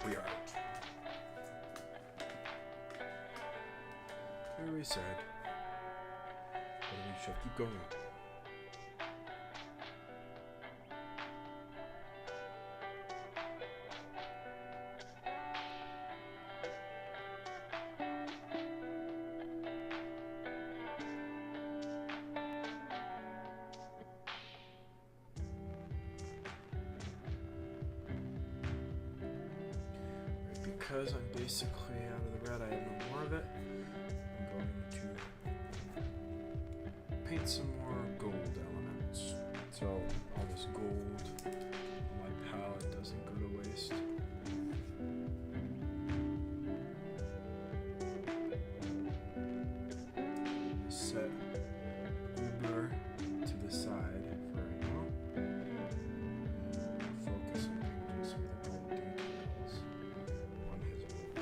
S2: We are out. Very sad. But we shall keep going. Because I'm basically out of the red, I have no more of it. I'm going to paint some more gold elements. So all this gold on my palette doesn't go to waste. Set Uber to the side for right now. Focus on painting some of the gold details on his weapon.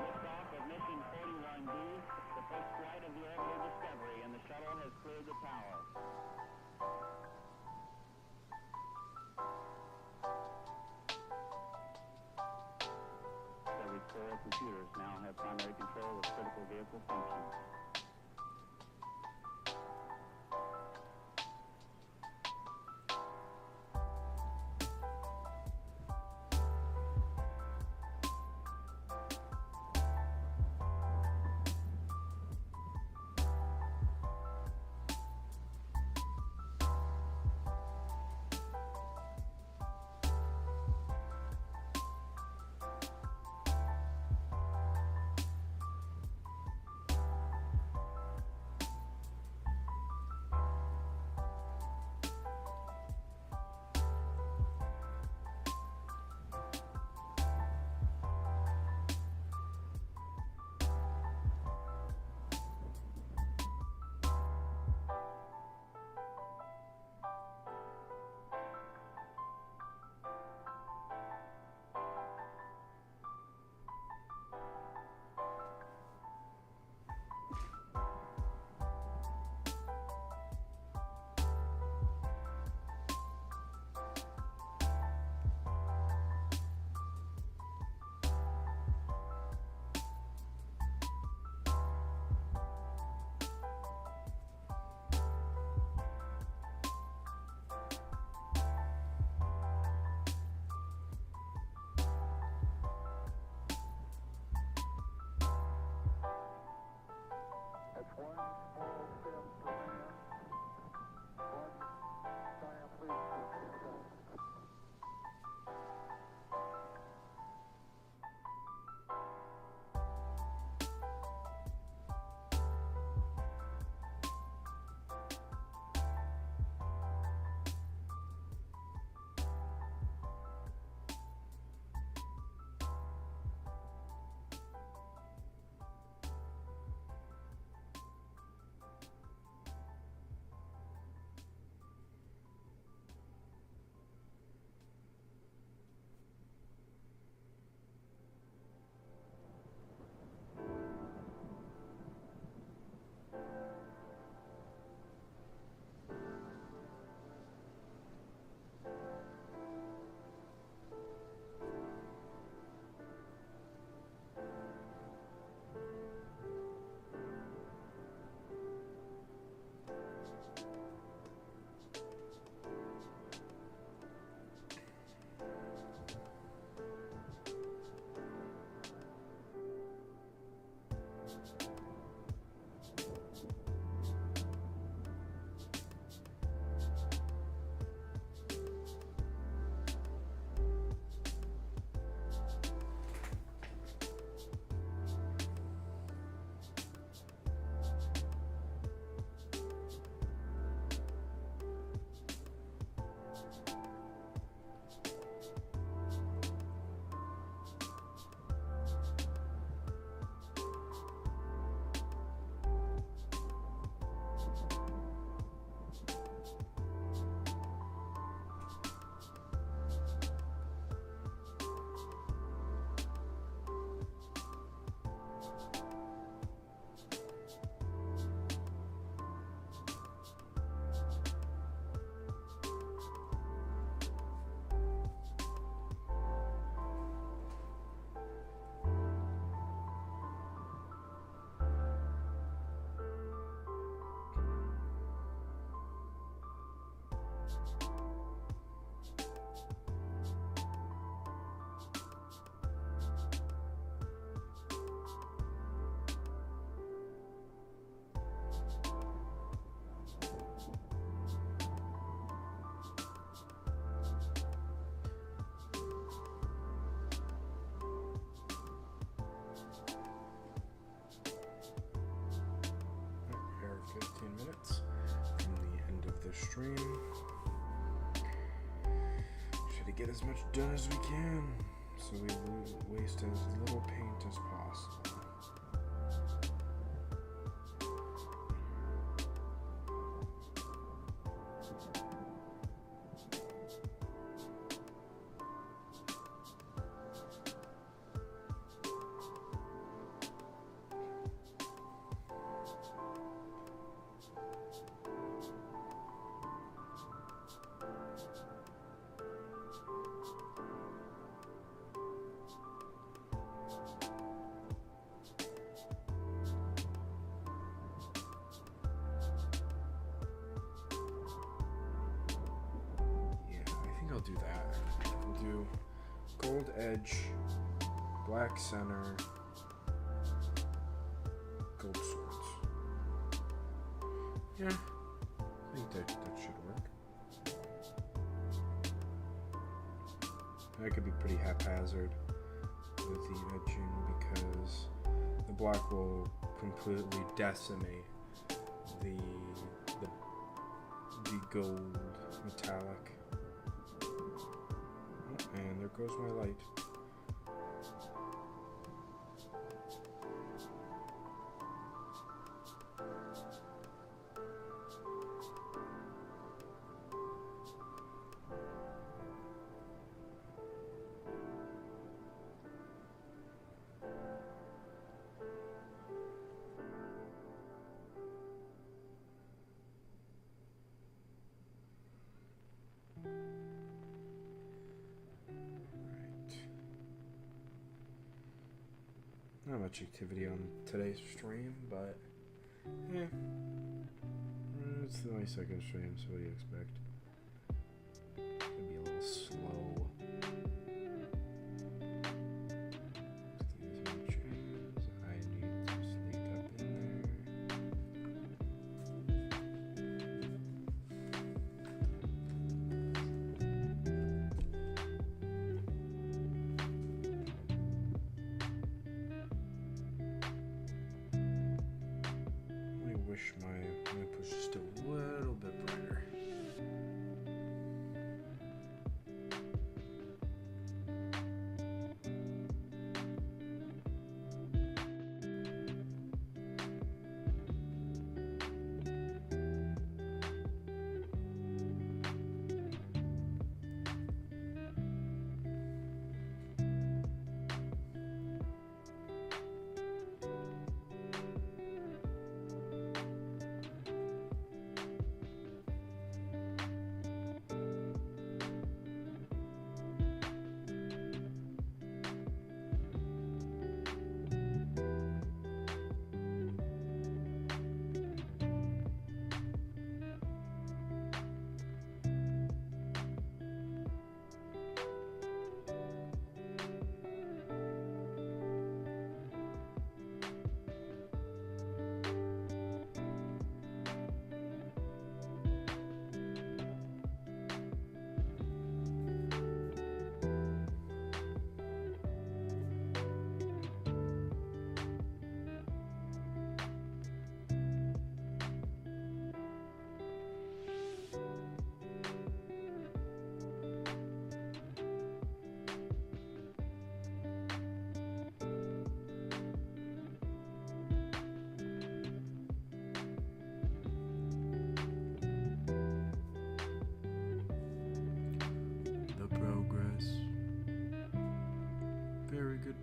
S1: Liftoff of mission 41B, the first flight of the orbital Discovery, and the shuttle has cleared the tower. Discovery's 4 computers now have primary control of critical vehicle functions.
S2: stream. Try to get as much done as we can, so we waste as little paint as possible. Do that. We'll do gold edge, black center, gold swords. Yeah, I think that should work. That could be pretty haphazard with the edging because the black will completely decimate the gold metallic. And there goes my light. Not much activity on today's stream, but yeah, it's my second stream, so what do you expect? It's gonna be a little slow. As much as I need to sneak up in there. Let me push just a little bit brighter.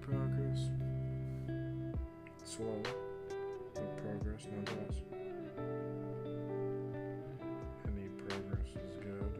S2: Progress. Slow, but progress nonetheless. Any progress is good.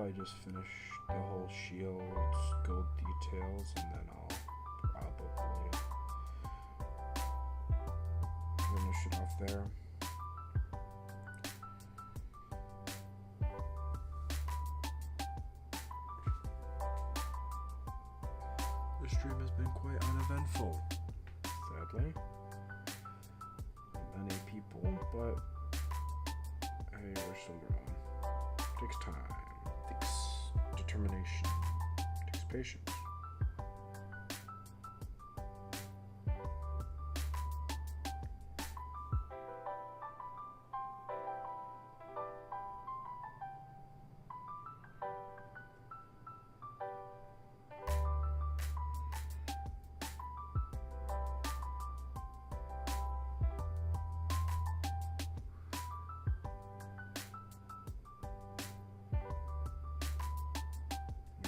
S2: probably just finish the whole shield's gold details, and then I'll probably finish it off there. The stream has been quite uneventful, sadly. Many people, but hey, we're still going. Takes time, takes determination, takes patience.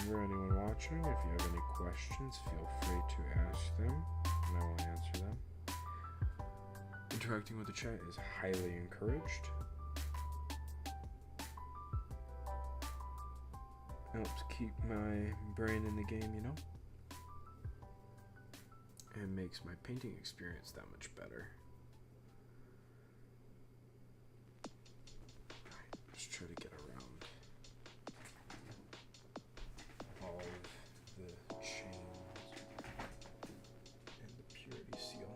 S2: For anyone watching, if you have any questions, feel free to ask them, and I will answer them. Interacting with the chat is highly encouraged. Helps keep my brain in the game, you know? And makes my painting experience that much better. Alright, let's try to get around all of the chains and the purity seal.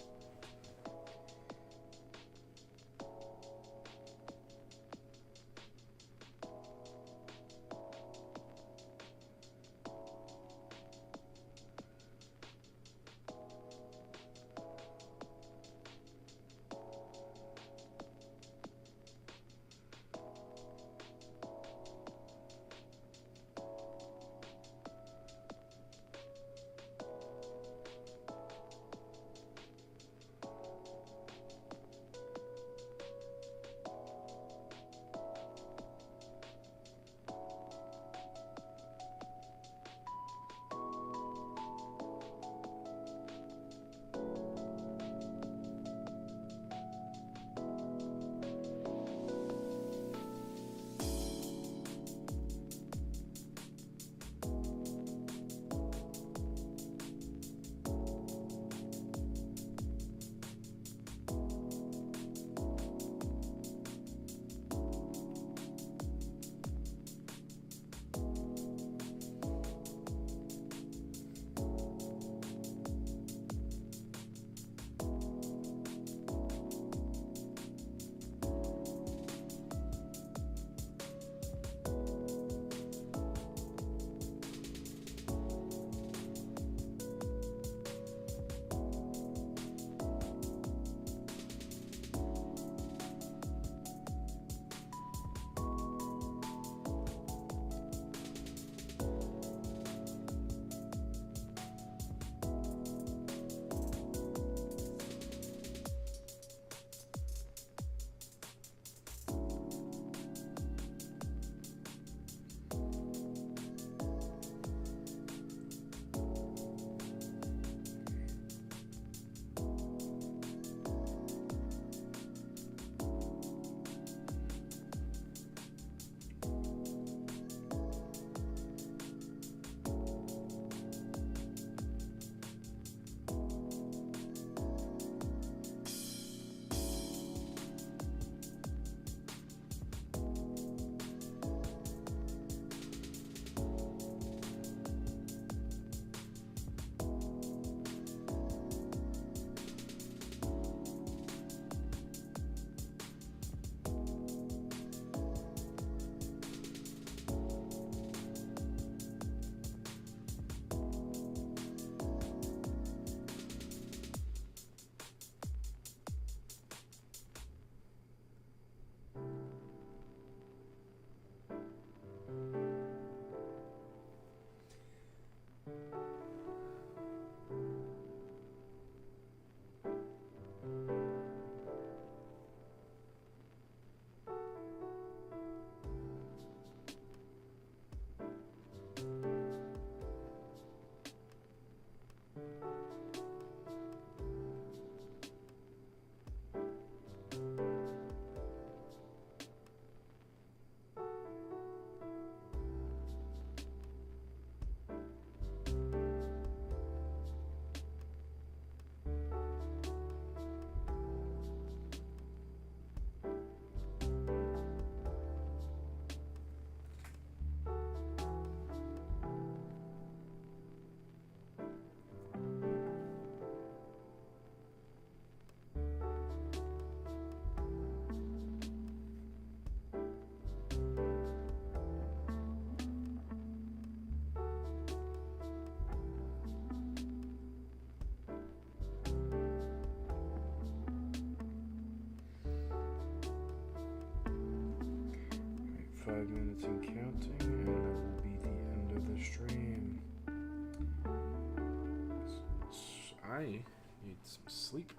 S2: 5 minutes and counting, and that will be the end of the stream. I need some sleep.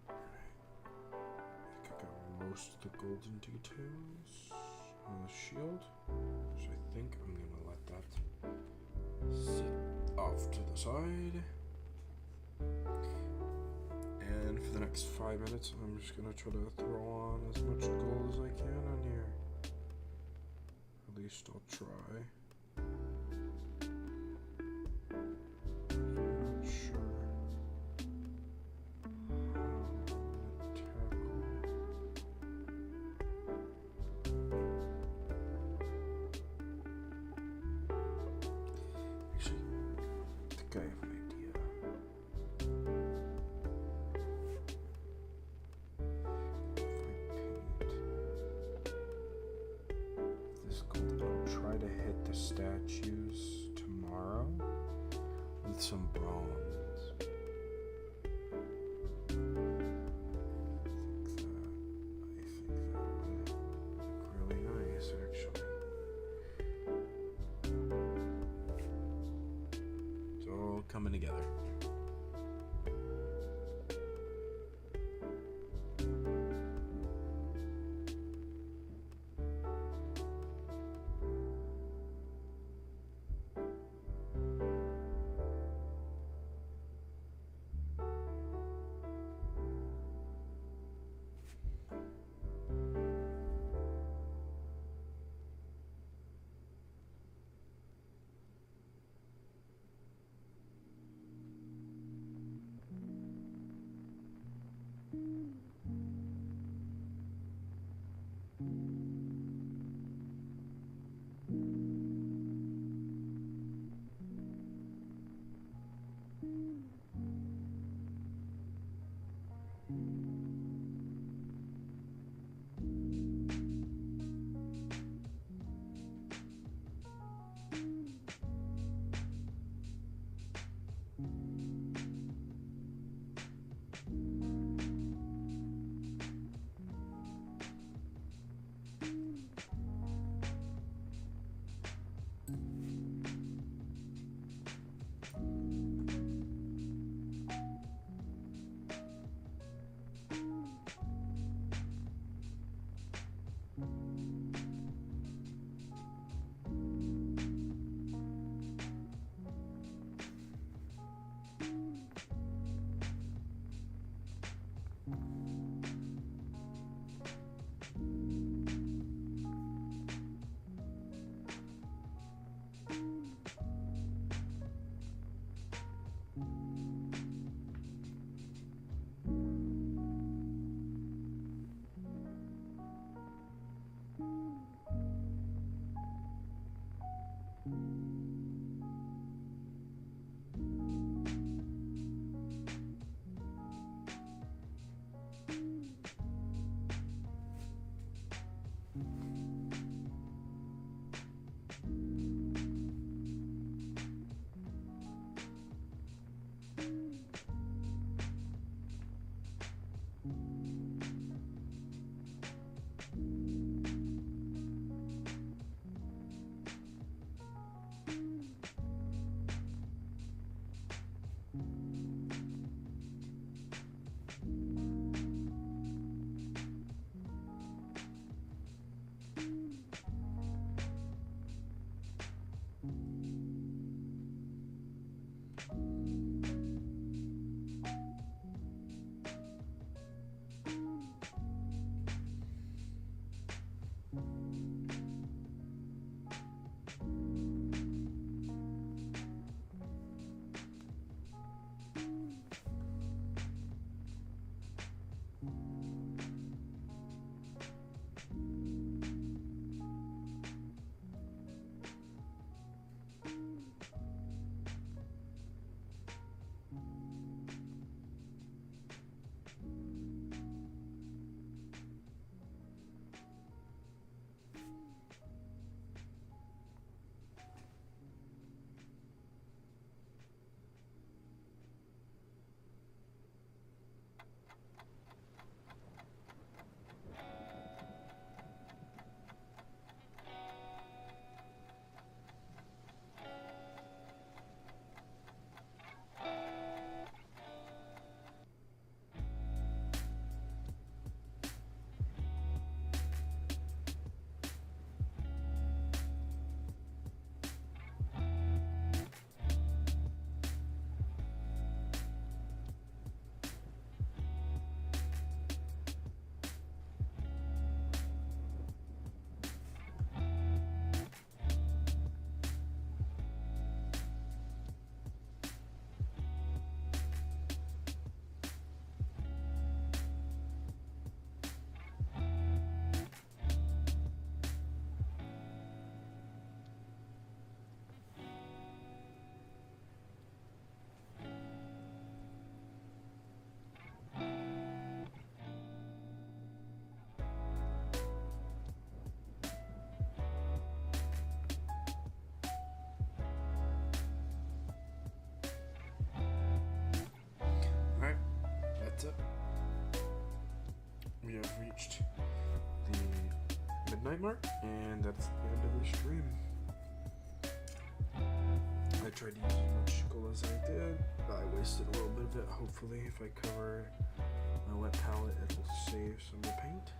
S2: I think I got most of the golden details on the shield, so I think I'm gonna let that sit off to the side. And for the next 5 minutes, I'm just gonna try to throw on as much gold as I can on here. At least I'll try. I'm not sure how I'm gonna tackle. Actually, I think I have an idea. Try to hit the statues tomorrow with some bronze. I think that would look really nice, actually. It's all coming together. midnight mark, and that's the end of the stream. I tried to use as much gold as I did. I wasted a little bit of it. Hopefully, if I cover my wet palette, it'll save some of the paint.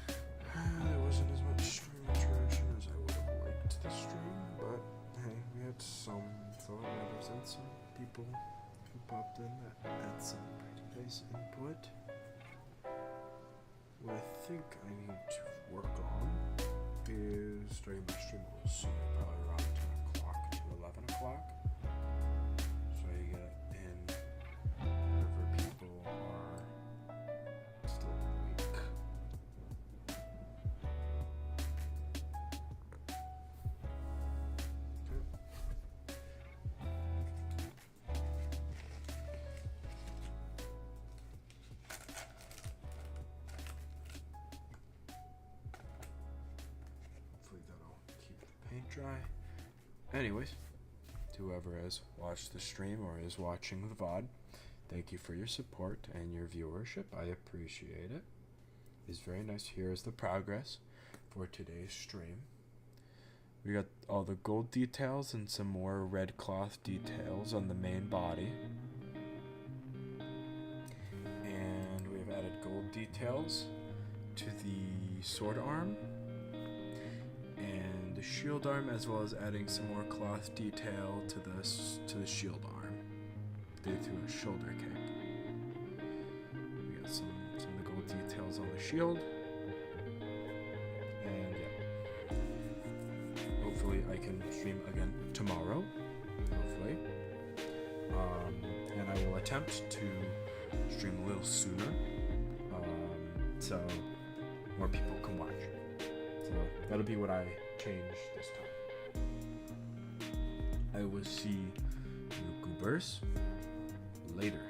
S2: There wasn't as much stream interaction as I would have liked the stream, but hey, we had some thought writers and some people who popped in that had some pretty nice input. What I think I need to work on is starting my stream a little sooner, probably around 10 o'clock to 11 o'clock. So you get in whenever people are still awake. Hopefully that'll keep the paint dry. Anyways, to whoever has watched the stream or is watching the VOD, thank you for your support and your viewership. I appreciate it. It's very nice. Here is the progress for today's stream. We got all the gold details and some more red cloth details on the main body. And we have added gold details to the sword arm and the shield arm, as well as adding some more cloth detail to the shield arm. They threw a shoulder cape. We got some of the gold details on the shield. And yeah. Hopefully I can stream again tomorrow. Hopefully. And I will attempt to stream a little sooner. So more people can watch. So that'll be what I change this time. I will see you goobers later.